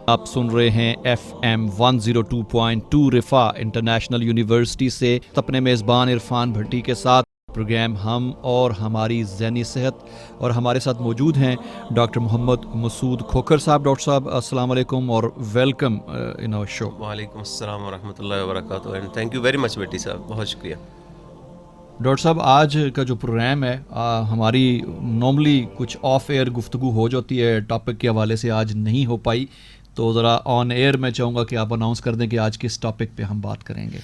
آپ سن رہے ہیں FM 102.2 رفا انٹرنیشنل یونیورسٹی سے اپنے میزبان عرفان بھٹی کے ساتھ پروگرام ہم اور ہماری ذہنی صحت، اور ہمارے ساتھ موجود ہیں ڈاکٹر محمد مسعود کھوکھر صاحب. ڈاکٹر صاحب السلام علیکم اور ویلکم ان آور شو. وعلیکم السلام ورحمۃ اللہ وبرکاتہ and thank you very much Bhatti صاحب، بہت شکریہ. ڈاکٹر صاحب آج کا جو پروگرام ہے ہماری نارملی کچھ آف ایئر گفتگو ہو جاتی ہے، ٹاپک کے حوالے سے آج نہیں ہو پائی، تو ذرا آن ایئر میں چاہوں گا کہ آپ اناؤنس کر دیں کہ آج کس ٹاپک پہ ہم بات کریں گے.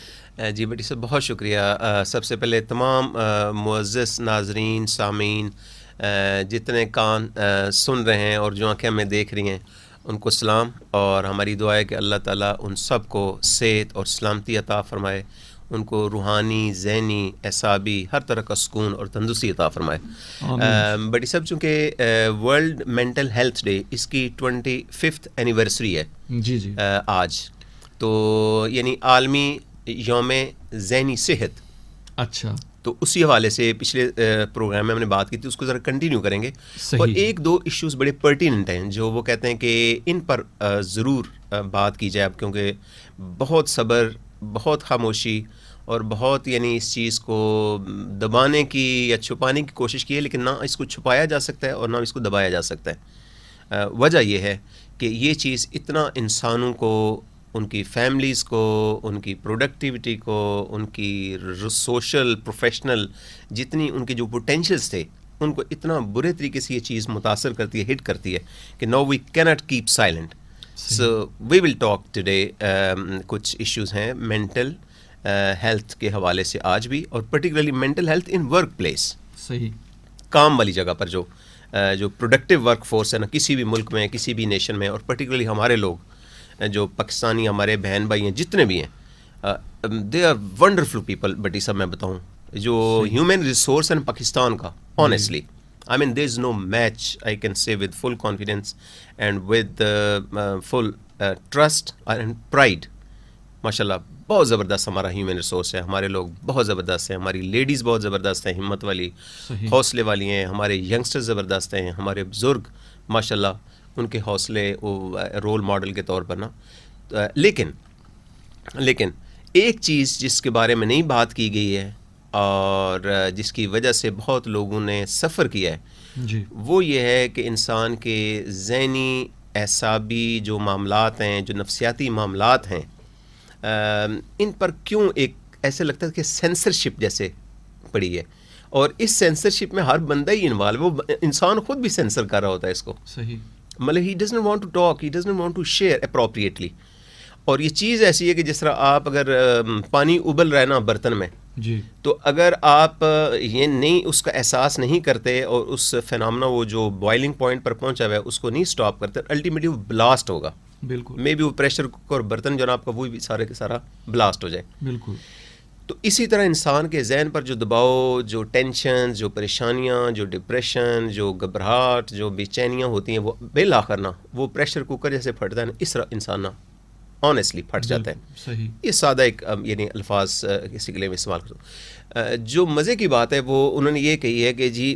جی بھٹی صاحب بہت شکریہ. سب سے پہلے تمام معزز ناظرین سامعین جتنے کان سن رہے ہیں اور جو آنکھیں ہمیں دیکھ رہی ہیں ان کو سلام، اور ہماری دعا ہے کہ اللہ تعالیٰ ان سب کو صحت اور سلامتی عطا فرمائے، ان کو روحانی، ذہنی، اعصابی ہر طرح کا سکون اور تندرستی عطا فرمائے. بھٹی صاحب چونکہ ورلڈ مینٹل ہیلتھ ڈے اس کی 25th اینیورسری ہے جی آج، تو یعنی عالمی یوم ذہنی صحت. اچھا، تو اسی حوالے سے پچھلے پروگرام میں ہم نے بات کی تھی، اس کو ذرا کنٹینیو کریں گے. اور ایک دو ایشوز بڑے پرٹیننٹ ہیں جو وہ کہتے ہیں کہ ان پر ضرور بات کی جائے، اب کیونکہ بہت صبر، بہت خاموشی اور بہت یعنی اس چیز کو دبانے کی یا چھپانے کی کوشش کی ہے، لیکن نہ اس کو چھپایا جا سکتا ہے اور نہ اس کو دبایا جا سکتا ہے. وجہ یہ ہے کہ یہ چیز اتنا انسانوں کو، ان کی فیملیز کو، ان کی پروڈکٹیوٹی کو، ان کی سوشل پروفیشنل جتنی ان کے جو پوٹینشیلز تھے ان کو اتنا برے طریقے سے یہ چیز متاثر کرتی ہے، ہٹ کرتی ہے کہ no we can't keep silent. So we will talk today. کچھ ایشوز ہیں مینٹل ہیلتھ کے حوالے سے آج بھی، اور particularly mental health in workplace. صحیح، کام والی جگہ پر جو پروڈکٹیو ورک فورس ہے نا کسی بھی ملک میں، کسی بھی نیشن میں، اور پرٹیکولرلی ہمارے لوگ جو پاکستانی ہمارے بہن بھائی ہیں جتنے بھی ہیں، دے آر ونڈرفل پیپل. بٹی صاحب میں بتاؤں جو ہیومن ریسورس ہے پاکستان کا، honestly I mean there is no match, I can say with full confidence and with full trust and pride. ماشاءاللہ بہت زبردست ہمارا ہیومن ریسورس ہے، ہمارے لوگ بہت زبردست ہیں، ہماری لیڈیز بہت زبردست ہیں، ہمت والی، حوصلے والی ہیں، ہمارے ینگسٹر زبردست ہیں، ہمارے بزرگ ماشاءاللہ ان کے حوصلے رول ماڈل کے طور پر نا. لیکن ایک چیز جس کے بارے میں نہیں بات کی گئی ہے اور جس کی وجہ سے بہت لوگوں نے سفر کیا ہے جی، وہ یہ ہے کہ انسان کے ذہنی اعصابی جو معاملات ہیں، جو نفسیاتی معاملات ہیں، ان پر کیوں ایک ایسے لگتا ہے کہ سینسرشپ جیسے پڑی ہے، اور اس سینسرشپ میں ہر بندہ ہی انوالو، وہ انسان خود بھی سینسر کر رہا ہوتا ہے اس کو. صحیح، مطلب he doesn't want to talk, he doesn't want to share appropriately. اور یہ چیز ایسی ہے کہ جس طرح آپ اگر پانی ابل رہا ہے نا برتن میں، جی، تو اگر آپ یہ نہیں اس کا احساس نہیں کرتے اور اس فینامنا وہ جو بوائلنگ پوائنٹ پر پہنچا ہوا ہے اس کو نہیں سٹاپ کرتے، الٹیمیٹلی وہ بلاسٹ ہوگا. بالکل، مے بی وہ پریشر کوکر برتن جو نا آپ کا وہ بھی سارے کے سارا بلاسٹ ہو جائے. بالکل. تو اسی طرح انسان کے ذہن پر جو دباؤ، جو ٹینشن، جو پریشانیاں، جو ڈپریشن، جو گھبراہٹ، جو بے چینیاں ہوتی ہیں، وہ بالآخر نا وہ پریشر کوکر جیسے پھٹتا ہے نا، اس طرح انسان نا آنیسٹلی پھٹ جاتا ہے. صحیح، یہ سادہ ایک یعنی الفاظ کسی کے لیے میں استعمال کرتا ہوں. جو مزے کی بات ہے وہ انہوں نے یہ کہی ہے کہ جی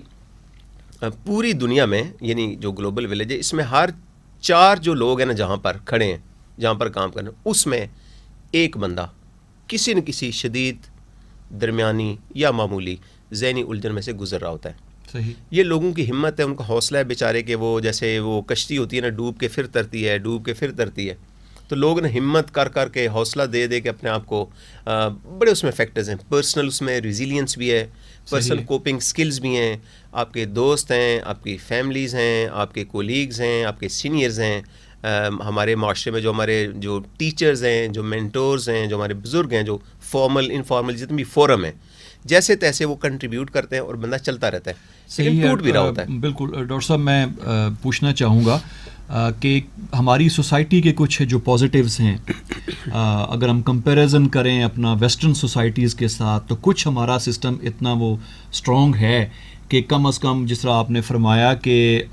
پوری دنیا میں یعنی جو گلوبل ولیج ہے اس میں ہر 4 جو لوگ ہیں نا جہاں پر کھڑے ہیں، جہاں پر کام کر رہے ہیں، اس میں ایک بندہ کسی نہ کسی شدید، درمیانی یا معمولی ذہنی الجھن میں سے گزر رہا ہوتا ہے. صحیح، یہ لوگوں کی ہمت ہے، ان کا حوصلہ ہے بیچارے کہ وہ جیسے وہ کشتی ہوتی ہے نا، ڈوب کے پھر ترتی ہے، ڈوب کے پھر ترتی ہے. تو لوگ نے ہمت کر کر کے، حوصلہ دے دے کے اپنے آپ کو، بڑے اس میں فیکٹرز ہیں، پرسنل اس میں ریزیلینس بھی ہے، پرسنل کوپنگ سکلز بھی ہیں، آپ کے دوست ہیں، آپ کی فیملیز ہیں، آپ کے کولیگز ہیں، آپ کے سینئرز ہیں، ہمارے معاشرے میں جو ہمارے جو ٹیچرز ہیں، جو مینٹورز ہیں، جو ہمارے بزرگ ہیں، جو فارمل انفارمل جتنے بھی فورم ہیں، جیسے تیسے وہ کنٹریبیوٹ کرتے ہیں اور بندہ چلتا رہتا ہے، لیکن ٹوٹ بھی رہا ہوتا ہے. بالکل. ڈاکٹر صاحب میں پوچھنا چاہوں گا کہ ہماری سوسائٹی کے کچھ جو پازیٹیوز ہیں، اگر ہم کمپیریزن کریں اپنا ویسٹرن سوسائٹیز کے ساتھ، تو کچھ ہمارا سسٹم اتنا وہ اسٹرانگ ہے کہ کم از کم جس طرح آپ نے فرمایا کہ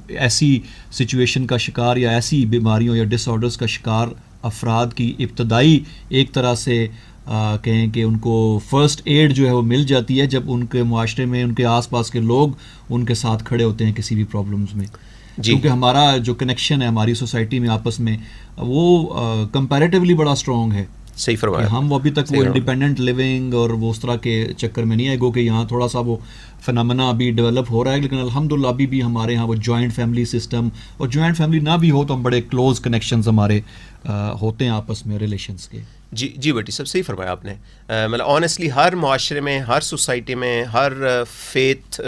ایسی سچویشن کا شکار یا ایسی بیماریوں یا ڈس آرڈرز کا شکار افراد کی ابتدائی ایک طرح سے کہیں کہ ان کو فرسٹ ایڈ جو ہے وہ مل جاتی ہے جب ان کے معاشرے میں ان کے آس پاس کے لوگ ان کے ساتھ کھڑے ہوتے ہیں کسی بھی پرابلمز میں. کیونکہ ہمارا جو کنیکشن ہے ہماری سوسائٹی میں آپس میں وہ کمپیریٹیولی بڑا اسٹرانگ ہے. صحیح فرمایا. ہم ابھی تک وہ انڈیپینڈنٹ لیونگ اور وہ اس طرح کے چکر میں نہیں آئے گو کہ یہاں تھوڑا سا وہ فنامنا ابھی ڈیولپ ہو رہا ہے, لیکن الحمدللہ ابھی بھی ہمارے یہاں وہ جوائنٹ فیملی سسٹم, اور جوائنٹ فیملی نہ بھی ہو تو ہم بڑے کلوز کنیکشنز ہمارے ہوتے ہیں آپس میں ریلیشنز کے. جی بیٹی سب صحیح فرمایا آپ نے. مطلب آنیسٹلی ہر معاشرے میں, ہر سوسائٹی میں, ہر فیتھ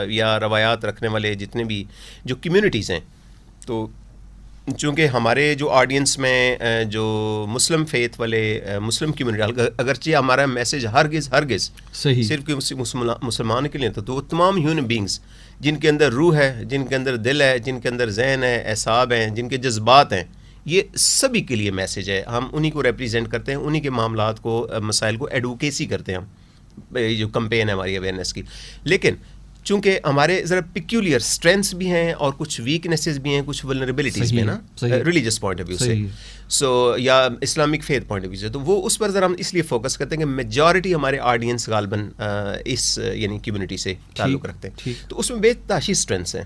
یا روایات رکھنے والے جتنے بھی جو کمیونٹیز ہیں, تو چونکہ ہمارے جو آڈینس میں جو مسلم فیتھ والے مسلم کمیونٹی, اگرچہ ہمارا میسیج ہرگز صرف مسلمان کے لیے تو وہ تمام ہیومن بینگز جن کے اندر روح ہے, جن کے اندر دل ہے, جن کے اندر ذہن ہے, اعصاب ہیں, جن کے جذبات ہیں, یہ سبھی کے لیے میسیج ہے. ہم انہی کو ریپریزینٹ کرتے ہیں, انہی کے معاملات کو, مسائل کو ایڈوکیسی کرتے ہیں ہم, یہ جو کمپین ہے ہماری اویئرنیس کی. لیکن چونکہ ہمارے ذرا پیکیولر اسٹرینتھس بھی ہیں اور کچھ ویکنیسز بھی ہیں, کچھ ولنریبلٹیز بھی ہیں نا, ریلیجس پوائنٹ آف ویو سے, سو یا Islamic faith point of view سے, تو وہ اس پر ذرا ہم اس لیے فوکس کرتے ہیں کہ میجورٹی ہمارے آڈینس غالباً اس یعنی کمیونٹی سے تعلق رکھتے ہیں, تو اس میں بے تحاشی اسٹرینتھس ہیں.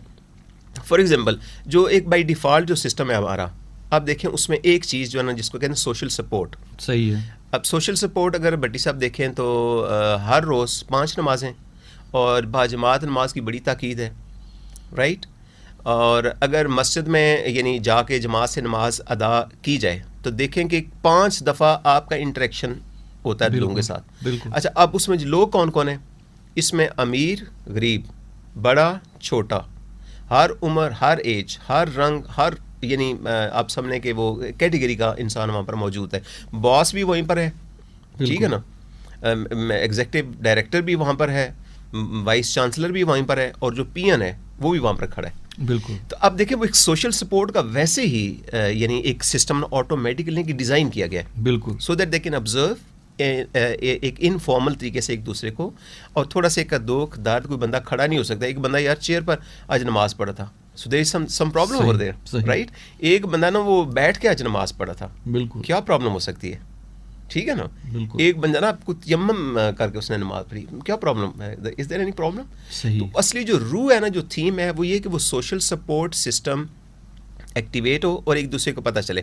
فار ایگزامپل جو ایک بائی ڈیفالٹ جو سسٹم ہے ہمارا, آپ دیکھیں اس میں ایک چیز جو ہے نا جس کو کہتے ہیں سوشل سپورٹ. صحیح ہے. اب سوشل سپورٹ اگر بٹی صاحب دیکھیں تو ہر روز 5 نمازیں اور باجماعت نماز کی بڑی تاکید ہے, رائٹ. اور اگر مسجد میں یعنی جا کے جماعت سے نماز ادا کی جائے تو دیکھیں کہ 5 دفعہ آپ کا انٹریکشن ہوتا ہے لوگوں کے ساتھ. اچھا اب اس میں لوگ کون کون ہیں؟ اس میں امیر غریب, بڑا چھوٹا, ہر عمر, ہر ایج, ہر رنگ, ہر یعنی آپ سمجھیں کہ وہ کیٹیگری کا انسان وہاں پر موجود ہے. باس بھی وہیں پر ہے, ٹھیک ہے نا, ایگزیکٹو ڈائریکٹر بھی وہاں پر ہے, وائس چانسلر بھی وہیں پر ہے, اور جو پی این ہے وہ بھی وہاں پر کھڑا ہے. بالکل. تو اب دیکھیں وہ ایک سوشل سپورٹ کا ویسے ہی یعنی ایک سسٹم آٹومیٹکلی ڈیزائن کیا گیا ہے, بالکل, so that they can observe ایک انفارمل طریقے سے ایک دوسرے کو, اور تھوڑا سا ایک دکھ درد, کوئی بندہ کھڑا نہیں ہو سکتا. ایک بندہ یار چیئر پر آج نماز پڑھا تھا, so there is some problem over there, right. ایک بندہ نا وہ بیٹھ کے آج نماز پڑھا تھا, بالکل, کیا پرابلم ہو سکتی ہے, ٹھیک ہے نا. ایک بندہ نا آپ کو تیمم کر کے اس نے نماز پڑھی, کیا پرابلم ہے, از دیر اینی پرابلم. تو اصلی جو روح ہے نا, جو تھیم ہے, وہ یہ کہ وہ سوشل سپورٹ سسٹم ایکٹیویٹ ہو اور ایک دوسرے کو پتہ چلے.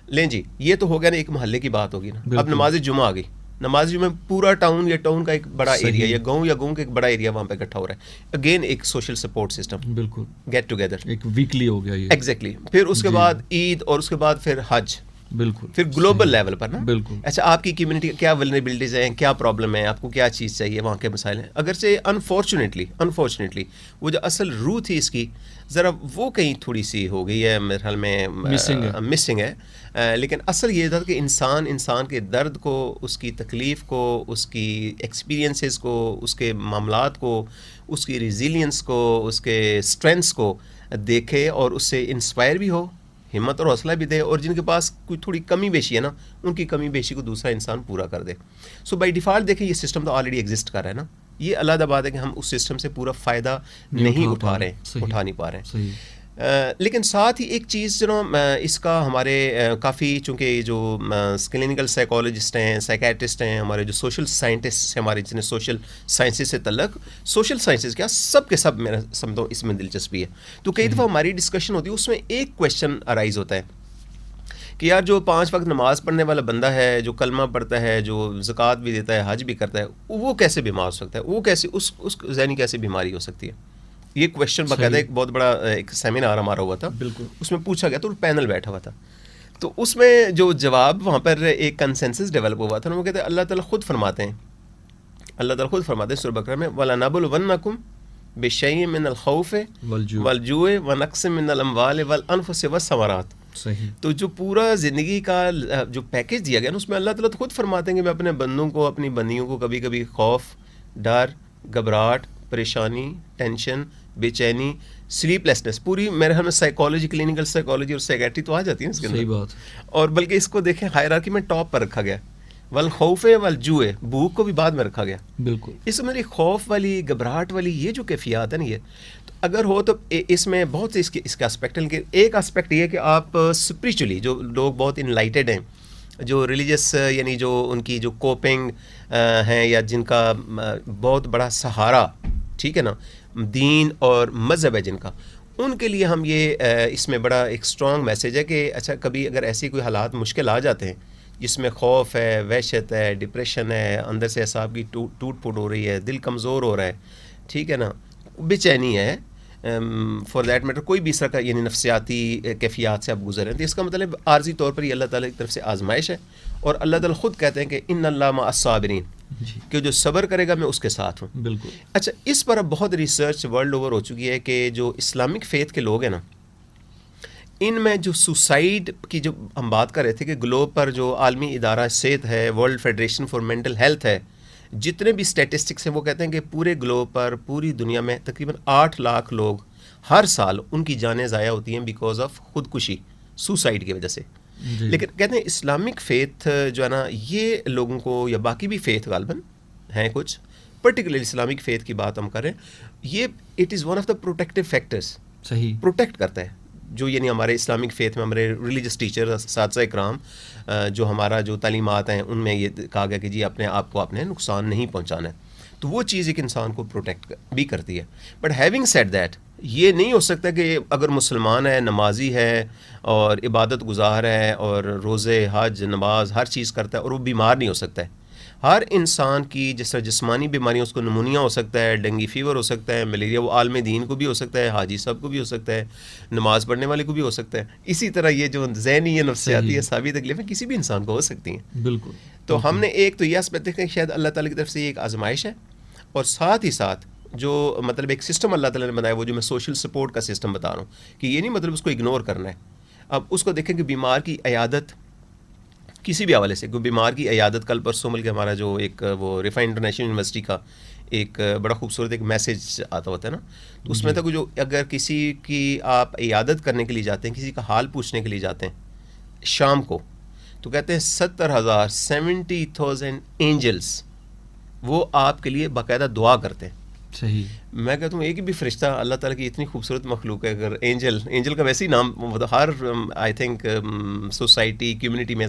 لیں جی, یہ تو ہو گیا نا, ایک محلے کی بات ہوگی نا. اب نماز جمعہ آ گئی, نماز جمعہ پورا ٹاؤن یا ٹاؤن کا ایک بڑا ایریا یا گاؤں کا ایک بڑا ایریا وہاں پہ اکٹھا ہو رہا ہے. اگین ایک سوشل سپورٹ سسٹم, بالکل, گیٹ ٹوگیدر, ایک ویکلی ہو گیا یہ, ایگزیکٹلی. پھر اس کے بعد عید, اور اس کے بعد پھر حج, بالکل, پھر گلوبل لیول پر نا, بالکل. اچھا آپ کی کمیونٹی کیا ولنریبلٹیز ہیں, کیا پرابلم ہے, آپ کو کیا چیز چاہیے, وہاں کے مسائل ہیں. اگرچہ انفارچونیٹلی وہ جو اصل روح تھی اس کی ذرا وہ کہیں تھوڑی سی ہو گئی ہے میرے خیال میں, مسنگ ہے. لیکن اصل یہ تھا کہ انسان کے درد کو, اس کی تکلیف کو, اس کی ایکسپیرینسز کو, اس کے معاملات کو, اس کی ریزیلینس کو, اس کے اسٹرینتھس کو دیکھے اور اس سے انسپائر بھی ہو, ہمت اور حوصلہ بھی دے, اور جن کے پاس کوئی تھوڑی کمی بیشی ہے نا, ان کی کمی بیشی کو دوسرا انسان پورا کر دے. سو بائی ڈیفالٹ دیکھیں یہ سسٹم تو آلریڈی ایگزسٹ کر رہا ہے نا. یہ علیحدہ بات ہے کہ ہم اس سسٹم سے پورا فائدہ نہیں اٹھا نہیں پا رہے ہیں. لیکن ساتھ ہی ایک چیز جو اس کا ہمارے کافی, چونکہ جو کلینکل سائیکالوجسٹ ہیں, سائیکیٹرسٹ ہیں, ہمارے جو سوشل سائنٹسٹ ہیں ہمارے, جنہیں سوشل سائنسز سے تعلق, سوشل سائنسز کیا سب کے سب میرا سمجھو اس میں دلچسپی ہے. تو کئی دفعہ ہماری ڈسکشن ہوتی ہے, اس میں ایک کویشچن ارائز ہوتا ہے کہ یار جو 5 وقت نماز پڑھنے والا بندہ ہے, جو کلمہ پڑھتا ہے, جو زکوٰۃ بھی دیتا ہے, حج بھی کرتا ہے, وہ کیسے بیمار ہو سکتا ہے, وہ کیسے اس ذہنی کیسے بیماری ہو سکتی ہے. یہ کویشچن باقاعدہ ایک بہت بڑا ایک سیمینار ہمارا ہوا تھا, بالکل, اس میں پوچھا گیا تو پینل بیٹھا ہوا تھا. تو اس میں جو جواب وہاں پر ایک کنسنسس ڈیولپ ہوا تھا, وہ کہتے ہیں اللہ تعالیٰ خود فرماتے ہیں سورہ بقرہ میں, وَلَنَبْلُوَنَّكُمْ بِشَيْءٍ مِّنَ الْخَوْفِ وَالْجُوعِ وَنَقْصٍ مِّنَ الْأَمْوَالِ وَالْأَنفُسِ وَالثَّمَرَاتِ. تو جو پورا زندگی کا جو پیکج دیا گیا نا, اس میں اللہ تعالیٰ خود فرماتے ہیں کہ میں اپنے بندوں کو, اپنی بندیوں کو کبھی کبھی خوف, ڈر, گھبراہٹ, پریشانی, ٹینشن, بے چینی, سلیپ لیسنس, پوری میرے خیال میں سائیکالوجی, کلینکل سائیکالوجی اور سائیکیٹری تو آ جاتی ہیں اس کے اندر. صحیح بات. اور بلکہ اس کو دیکھیں ہائرارکی میں ٹاپ پر رکھا گیا, والخوف والجوع, بھوک کو بھی بعد میں رکھا گیا, بالکل. اس میں خوف والی, گھبراہٹ والی یہ جو کیفیات ہیں نا, یہ تو اگر ہو تو اس میں بہت سے اس کے اسپیکٹ ہیں. ایک اسپیکٹ یہ ہے کہ آپ اسپریچولی جو لوگ بہت انلائٹڈ ہیں, جو ریلیجس یعنی جو ان کی جو کوپنگ ہیں, یا جن کا بہت بڑا سہارا, ٹھیک ہے نا, دین اور مذہب ہے جن کا, ان کے لیے ہم یہ اس میں بڑا ایک اسٹرانگ میسیج ہے کہ اچھا کبھی اگر ایسی کوئی حالات مشکل آ جاتے ہیں جس میں خوف ہے، وحشت ہے، ڈپریشن ہے، اندر سے اعصاب کی ٹوٹ پھوٹ ہو رہی ہے، دل کمزور ہو رہا ہے، ٹھیک ہے نا، بے چینی ہے، فار دیٹ میٹر کوئی بھی اس طرح کا یعنی نفسیاتی کیفیات سے آپ گزر رہے ہیں، تو اس کا مطلب عارضی طور پر یہ اللہ تعالیٰ کی طرف سے آزمائش ہے. اور اللہ تعالیٰ خود کہتے ہیں کہ ان اللہ مع الصابرین، کہ جو صبر کرے گا میں اس کے ساتھ ہوں. بالکل. اچھا اس پر اب بہت ریسرچ ورلڈ اوور ہو چکی ہے کہ جو اسلامک فیتھ کے لوگ ہیں نا، ان میں جو سوسائڈ کی جو ہم بات کر رہے تھے کہ گلوب پر جو عالمی ادارہ صحت ہے، world federation for mental health ہے، جتنے بھی اسٹیٹسٹکس ہیں وہ کہتے ہیں کہ پورے گلوب پر پوری دنیا میں تقریباً 8 لاکھ لوگ ہر سال ان کی جانیں ضائع ہوتی ہیں بیکاز آف خودکشی، سوسائڈ کی وجہ سے. لیکن کہتے ہیں اسلامک فیتھ جو ہے نا، یہ لوگوں کو یا باقی بھی فیتھ غالباً ہیں کچھ، پرٹیکولرلی اسلامک فیتھ کی بات ہم کریں، یہ it is one of the protective factors. صحیح. پروٹیکٹ کرتا ہے جو یعنی ہمارے اسلامک فیتھ میں ہمارے ریلیجس ٹیچر اساتذہ اکرام جو ہمارا جو تعلیمات ہیں ان میں یہ کہا گیا کہ جی اپنے آپ کو اپنے نقصان نہیں پہنچانا ہے، تو وہ چیز ایک انسان کو پروٹیکٹ بھی کرتی ہے. بٹ ہیونگ سیڈ دیٹ، یہ نہیں ہو سکتا کہ اگر مسلمان ہے، نمازی ہے اور عبادت گزار ہے اور روزے، حج، نماز ہر چیز کرتا ہے اور وہ بیمار نہیں ہو سکتا ہے. ہر انسان کی جس طرح جسمانی بیماریاں، اس کو نمونیا ہو سکتا ہے، ڈینگی فیور ہو سکتا ہے، ملیریا، وہ عالم دین کو بھی ہو سکتا ہے، حاجی صاحب کو بھی ہو سکتا ہے، نماز پڑھنے والے کو بھی ہو سکتا ہے. اسی طرح یہ جو ذہنی یا نفسیاتی اعصابی تکلیفیں کسی بھی انسان کو ہو سکتی ہیں. بالکل. تو ہم نے ایک تو یہ اسپیکٹ دیکھا کہ شاید اللہ تعالیٰ کی طرف سے یہ ایک آزمائش ہے، اور ساتھ ہی ساتھ جو مطلب ایک سسٹم اللہ تعالیٰ نے بنایا، وہ جو میں سوشل سپورٹ کا سسٹم بتا رہا ہوں، کہ یہ نہیں مطلب اس کو اگنور کرنا ہے. اب اس کو دیکھیں کہ بیمار کی عیادت کسی بھی حوالے سے، کوئی بیمار کی عیادت، کل پرسوں مل کے ہمارا جو ایک وہ ریفائن انٹرنیشنل یونیورسٹی کا ایک بڑا خوبصورت ایک میسیج آتا ہوتا ہے نا، تو اس میں تک جو اگر کسی کی آپ عیادت کرنے کے لیے جاتے ہیں، کسی کا حال پوچھنے کے لیے جاتے ہیں شام کو، تو کہتے ہیں 70,000 اینجلس وہ آپ کے لیے باقاعدہ دعا کرتے ہیں. صحیح. میں کہتا ہوں ایک بھی فرشتہ، اللہ تعالیٰ کی اتنی خوبصورت مخلوق ہے، اگر اینجل کا ویسے ہی نام ہر آئی تھنک سوسائٹی کمیونٹی میں،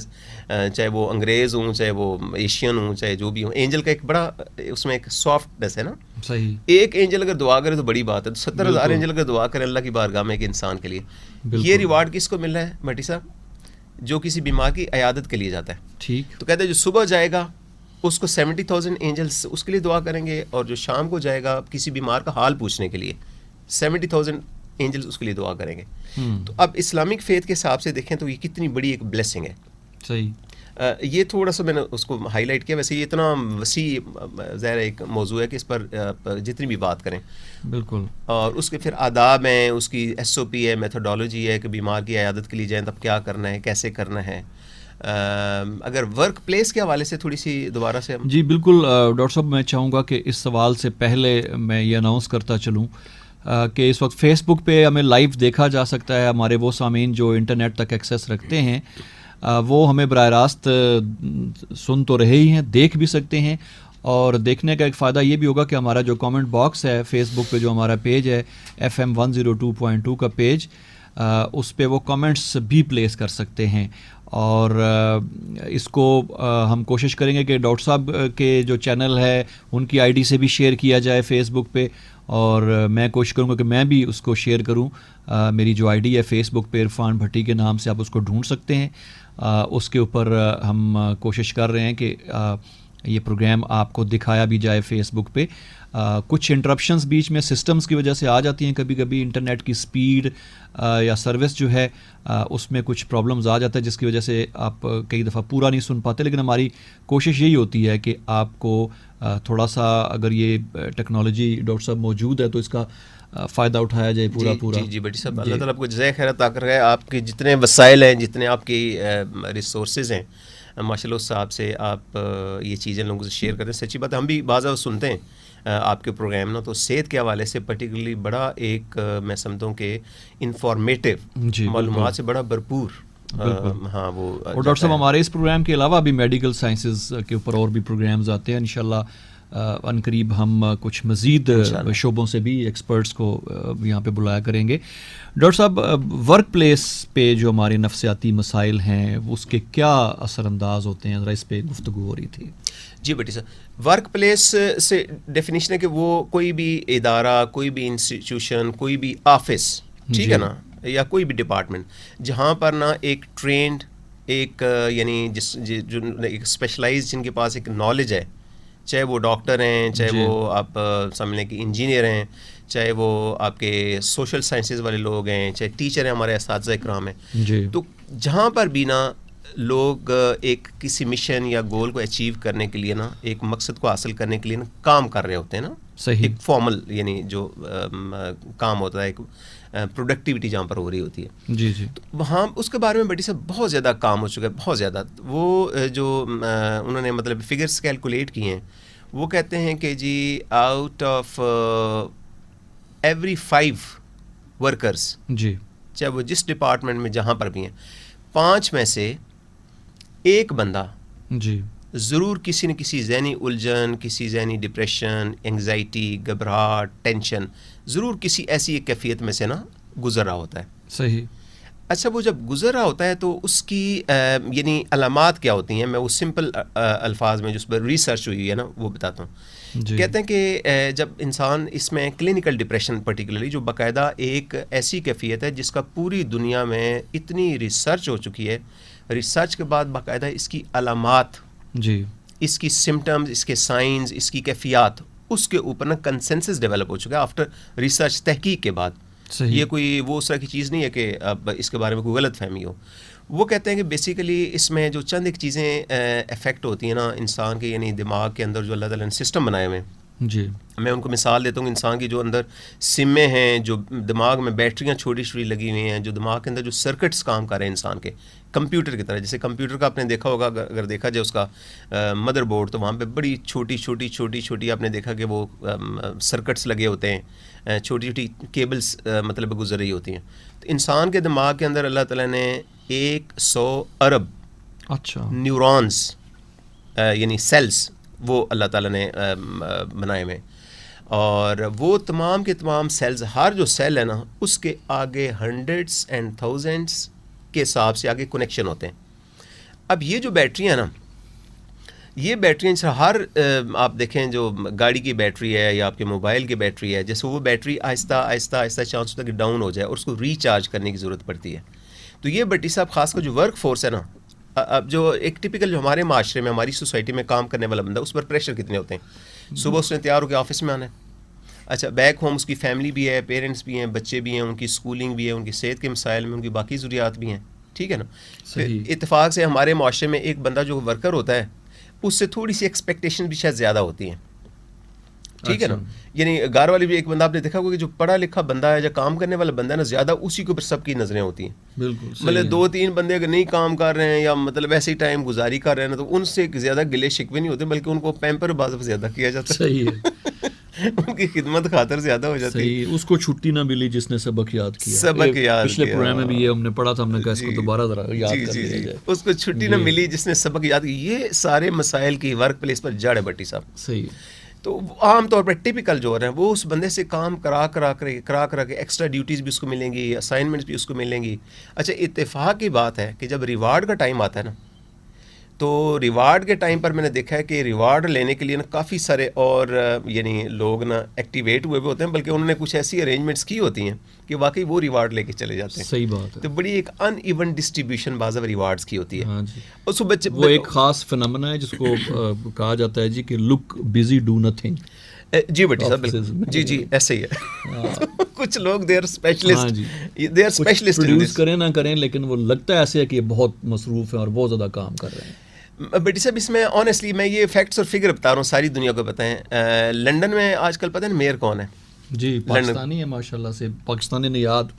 چاہے وہ انگریز ہوں، چاہے وہ ایشین ہوں، چاہے جو بھی ہوں، اینجل کا ایک بڑا اس میں ایک سافٹنیس ہے نا. صحیح. ایک اینجل اگر دعا کرے تو بڑی بات ہے، 70,000 اینجل اگر دعا کریں اللہ کی بارگاہ میں ایک انسان کے لیے، یہ ریوارڈ کس کو مل رہا ہے بھٹی صاحب؟ جو کسی بیمار کی عیادت کے لیے جاتا ہے. ٹھیک. تو کہتے ہیں جو صبح جائے گا اس کو 70,000 اینجلس اس کے لیے دعا کریں گے، اور جو شام کو جائے گا کسی بیمار کا حال پوچھنے کے لیے 70,000 اینجلس اس کے لیے دعا کریں گے. تو اب اسلامک فیتھ کے حساب سے دیکھیں تو یہ کتنی بڑی ایک بلیسنگ ہے. صحیح. یہ تھوڑا سا میں نے اس کو ہائی لائٹ کیا، ویسے یہ اتنا وسیع ظاہر ایک موضوع ہے کہ اس پر جتنی بھی بات کریں. بالکل. اور اس کے پھر آداب ہیں، اس کی SOP ہے، میتھڈالوجی ہے کہ بیمار کی عیادت کے لیے جائیں تب کیا کرنا ہے، کیسے کرنا ہے. اگر ورک پلیس کے حوالے سے تھوڑی سی دوبارہ سے جی بالکل ڈاکٹر صاحب، میں چاہوں گا کہ اس سوال سے پہلے میں یہ اناؤنس کرتا چلوں کہ اس وقت فیس بک پہ ہمیں لائیو دیکھا جا سکتا ہے. ہمارے وہ سامعین جو انٹرنیٹ تک ایکسیس رکھتے ہیں وہ ہمیں براہ راست سن تو رہے ہی ہیں، دیکھ بھی سکتے ہیں. اور دیکھنے کا ایک فائدہ یہ بھی ہوگا کہ ہمارا جو کامنٹ باکس ہے فیس بک پہ، جو ہمارا پیج ہے FM 102.2 کا پیج، اس پہ وہ کامنٹس بھی پلیس کر سکتے ہیں. اور اس کو ہم کوشش کریں گے کہ ڈاکٹر صاحب کے جو چینل ہے ان کی ID سے بھی شیئر کیا جائے فیس بک پہ، اور میں کوشش کروں گا کہ میں بھی اس کو شیئر کروں. میری جو ID ہے فیس بک پہ عرفان بھٹی کے نام سے، آپ اس کو ڈھونڈ سکتے ہیں. اس کے اوپر ہم کوشش کر رہے ہیں کہ یہ پروگرام آپ کو دکھایا بھی جائے فیس بک پہ. کچھ انٹرپشنز بیچ میں سسٹمز کی وجہ سے آ جاتی ہیں، کبھی کبھی انٹرنیٹ کی سپیڈ یا سروس جو ہے اس میں کچھ پرابلمز آ جاتا ہے، جس کی وجہ سے آپ کئی دفعہ پورا نہیں سن پاتے. لیکن ہماری کوشش یہی ہوتی ہے کہ آپ کو تھوڑا سا اگر یہ ٹیکنالوجی ڈاکٹر صاحب موجود ہے تو اس کا فائدہ اٹھایا جائے پورا. جی بھٹی صاحب، اللہ تعالیٰ آپ کو جزائے خیر عطا کر رہا ہے. آپ کے جتنے وسائل ہیں، جتنے آپ کی ریسورسز ہیں، ماشاء اللہ صاحب سے آپ یہ چیزیں لوگوں سے شیئر کرتے ہیں. سچی بات ہے، ہم بھی بعض اوقات سنتے ہیں آپ کے پروگرام نا، تو صحت کے حوالے سے پرٹیکولرلی بڑا ایک میں سمجھتا ہوں کہ انفارمیٹیو معلومات سے بڑا بھرپور. ہاں وہ اور ڈاکٹر صاحب ہمارے اس پروگرام کے علاوہ بھی میڈیکل سائنسز کے اوپر اور بھی پروگرامز آتے ہیں. انشاءاللہ ان قریب ہم کچھ مزید شعبوں سے بھی ایکسپرٹس کو یہاں پہ بلایا کریں گے. ڈاکٹر صاحب، ورک پلیس پہ جو ہمارے نفسیاتی مسائل ہیں اس کے کیا اثر انداز ہوتے ہیں؟ ذرا اس پہ گفتگو ہو رہی تھی. جی بھٹی صاحب، ورک پلیس سے ڈیفینیشن ہے کہ وہ کوئی بھی ادارہ، کوئی بھی انسٹیٹیوشن، کوئی بھی آفس ٹھیک ہے نا, یا کوئی بھی ڈپارٹمنٹ جہاں پر نا ایک ٹرینڈ ایک یعنی جو ایک اسپیشلائز جن کے پاس ایک نالج ہے, چاہے وہ ڈاکٹر ہیں, چاہے وہ آپ سمجھ لیں کہ انجینئر ہیں, چاہے وہ آپ کے سوشل سائنسز والے لوگ ہیں, چاہے ٹیچر ہیں, ہمارے اساتذہ اکرام ہیں, تو جہاں پر بھی نا لوگ ایک کسی مشن یا گول کو اچیو کرنے کے لیے نا, ایک مقصد کو حاصل کرنے کے لیے نا کام کر رہے ہوتے ہیں نا, ایک فارمل یعنی جو کام ہوتا ہے, ایک پروڈکٹیوٹی جہاں پر ہو رہی ہوتی ہے, جی جی, تو وہاں اس کے بارے میں بڑی صاحب بہت زیادہ کام ہو چکا ہے, بہت زیادہ. وہ جو انہوں نے مطلب فگرس کیلکولیٹ کیے ہیں, وہ کہتے ہیں کہ جی آؤٹ آف ایوری 5 ورکرس, جی, چاہے وہ جس ڈپارٹمنٹ میں جہاں پر بھی ہیں, 5 میں سے ایک بندہ جی, ضرور کسی نہ کسی ذہنی الجھن, کسی ذہنی ڈپریشن, انگزائٹی, گھبراہٹ, ٹینشن, ضرور کسی ایسی ایک کیفیت میں سے نا گزر رہا ہوتا ہے. صحیح. اچھا, وہ جب گزر رہا ہوتا ہے تو اس کی یعنی علامات کیا ہوتی ہیں, میں وہ سمپل الفاظ میں جو اس پر ریسرچ ہوئی ہے نا وہ بتاتا ہوں. کہتے ہیں کہ جب انسان اس میں کلینکل ڈپریشن پرٹیکولرلی, جو باقاعدہ ایک ایسی کیفیت ہے جس کا پوری دنیا میں اتنی ریسرچ ہو چکی ہے, ریسرچ کے بعد باقاعدہ اس کی علامات, جی, اس کی سمٹمز, اس کے سائنز, اس کی کیفیات, اس کے اوپر نا کنسنسس ڈیولپ ہو چکا ہے آفٹر ریسرچ, تحقیق کے بعد. یہ کوئی وہ اس طرح کی چیز نہیں ہے کہ اب اس کے بارے میں کوئی غلط فہمی ہو. وہ کہتے ہیں کہ بیسیکلی اس میں جو چند ایک چیزیں افیکٹ ہوتی ہیں نا انسان کے, یعنی دماغ کے اندر جو اللہ تعالیٰ نے سسٹم بنائے ہوئے ہیں, جی, میں ان کو مثال دیتا ہوں. انسان کی جو اندر سمیں ہیں, جو دماغ میں بیٹریاں چھوٹی چھوٹی لگی ہوئی ہیں, جو دماغ کے اندر جو سرکٹس کام کر رہے ہیں انسان کے, کمپیوٹر کی طرح. جیسے کمپیوٹر کا آپ نے دیکھا ہوگا, اگر دیکھا جائے اس کا مدر بورڈ, تو وہاں پہ بڑی چھوٹی چھوٹی چھوٹی چھوٹی آپ نے دیکھا کہ وہ سرکٹس لگے ہوتے ہیں, چھوٹی چھوٹی کیبلز مطلب گزر رہی ہوتی ہیں. تو انسان کے دماغ کے اندر اللہ تعالیٰ نے 100 ارب اچھا نیورونز یعنی سیلز وہ اللہ تعالیٰ نے بنائے ہوئے, اور وہ تمام کے تمام سیلز, ہر جو سیل ہے نا اس کے آگے ہنڈریڈس اینڈ تھاؤزینڈس کے حساب سے آگے کنیکشن ہوتے ہیں. اب یہ جو بیٹریاں نا, یہ بیٹریاں ہر آپ دیکھیں جو گاڑی کی بیٹری ہے یا آپ کے موبائل کی بیٹری ہے, جیسے وہ بیٹری آہستہ آہستہ آہستہ چانس ہوتا ہے کہ ڈاؤن ہو جائے اور اس کو ریچارج کرنے کی ضرورت پڑتی ہے. تو یہ بٹی صاحب خاص کر جو ورک فورس ہے نا, اب جو ایک ٹپیکل جو ہمارے معاشرے میں, ہماری سوسائٹی میں کام کرنے والا بندہ, اس پر پریشر کتنے ہوتے ہیں. صبح اس نے تیار ہو کے آفس میں آنا ہے, اچھا بیک ہوم اس کی فیملی بھی ہے, پیرنٹس بھی ہیں, بچے بھی ہیں, ان کی اسکولنگ بھی ہے, ان کی صحت کے مسائل میں ان کی باقی ضروریات بھی ہیں, ٹھیک ہے نا. اتفاق سے ہمارے معاشرے میں ایک بندہ جو ورکر ہوتا ہے اس سے تھوڑی سی ایکسپیکٹیشن بھی شاید زیادہ ہوتی ہیں, ٹھیک ہے نا. یعنی گھر والی بھی ایک بندہ آپ نے دیکھا ہوگا کہ جو پڑھا لکھا بندہ ہے یا کام کرنے والا بندہ ہے نا, زیادہ اسی کے اوپر سب کی نظریں ہوتی ہیں. بالکل, مطلب 2-3 بندے اگر نہیں کام کر رہے ہیں یا مطلب ایسے ہی ٹائم گزاری کر رہے ہیں تو ان سے زیادہ گلے شکوے نہیں ہوتے, بلکہ ان کو پیمپر بعض زیادہ کیا جاتا ہے. صحیح ہے. ان کی خدمت خاطر زیادہ ہو جاتی ہے. اس کو چھٹی نہ ملی جس نے سبق یاد کیا. سبق یاد پچھلے پروگرام میں بھی یہ ہم نے پڑھا تھا, ہم نے کہا اس کو دوبارہ ذرا یاد کر لیا جائے. اس کو چھٹی نہ ملی جس نے سبق یاد کیا. یہ سارے مسائل کی ورک پلیس پر جڑ ہے بٹی صاحب. صحیح. تو عام طور پر ٹپیکل جو ہو رہے ہیں وہ اس بندے سے کام کرا کے ایکسٹرا ڈیوٹیز بھی اس کو ملیں گی, اسائنمنٹس بھی اس کو ملیں گی. اچھا, اتفاق کی بات ہے کہ جب ریوارڈ کا ٹائم آتا ہے نا, تو ریوارڈ کے ٹائم پر میں نے دیکھا ہے کہ ریوارڈ لینے کے لیے نا کافی سارے اور یعنی لوگ نا ایکٹیویٹ ہوئے ہوتے ہیں, بلکہ انہوں نے کچھ ایسی ارینجمنٹس کی ہوتی ہیں کہ واقعی وہ ریوارڈ لے کے چلے جاتے ہیں. صحیح بات ہے. تو بڑی ایک ان ایون ڈسٹریبیوشن بعض ریوارڈز کی ہوتی ہے. ہاں جی. اس بچے وہ ایک خاص فنامنا ہے جس کو کہا جاتا ہے جی کہ لک بزی ڈو نتھنگ. جی بیٹی صاحب بالکل, جی ایسے ہی ہے. کچھ لوگ دے آر اسپیشلسٹ پروڈیوس کریں نہ کریں, لیکن وہ لگتا ہے ایسے ہے کہ یہ بہت مصروف ہیں اور بہت زیادہ کام کر رہے ہیں. بیٹی صاحب اس میں آنیسٹلی میں یہ فیکٹس اور فگر بتا رہا ہوں, ساری دنیا کو بتائیں. لنڈن میں آج کل پتہ ہے میئر کون ہے؟ جی پاکستانی ہے ماشاء اللہ سے, پاکستانی نیاد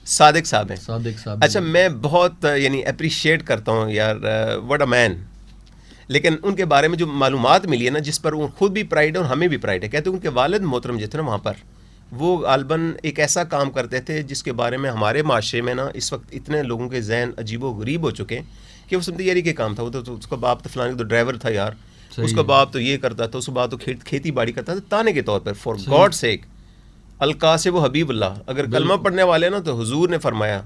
صادق صاحب ہیں. صادق صاحب. اچھا, میں بہت یعنی اپریشیٹ کرتا ہوں یار, واٹ اے مین. لیکن ان کے بارے میں جو معلومات ملی ہے نا, جس پر وہ خود بھی پرائڈ ہے اور ہمیں بھی پرائڈ ہے. کہتے ہیں ان کے والد محترم جو تھے نا وہاں پر, وہ غالباً ایک ایسا کام کرتے تھے جس کے بارے میں ہمارے معاشرے میں نا اس وقت اتنے لوگوں کے ذہن عجیب و غریب ہو چکے ہیں کہ وہ سمجھتے یاری کے کام تھا. وہ تو اس کا باپ تو فلانے تو ڈرائیور تھا یار, اس کا باپ تو یہ کرتا تھا, اس کا باپ تو کھیتی باڑی کرتا تھا. تانے کے طور پر فار گاڈ سیک, القاسب و حبیب اللہ. اگر کلمہ پڑھنے والے نا تو حضور نے فرمایا,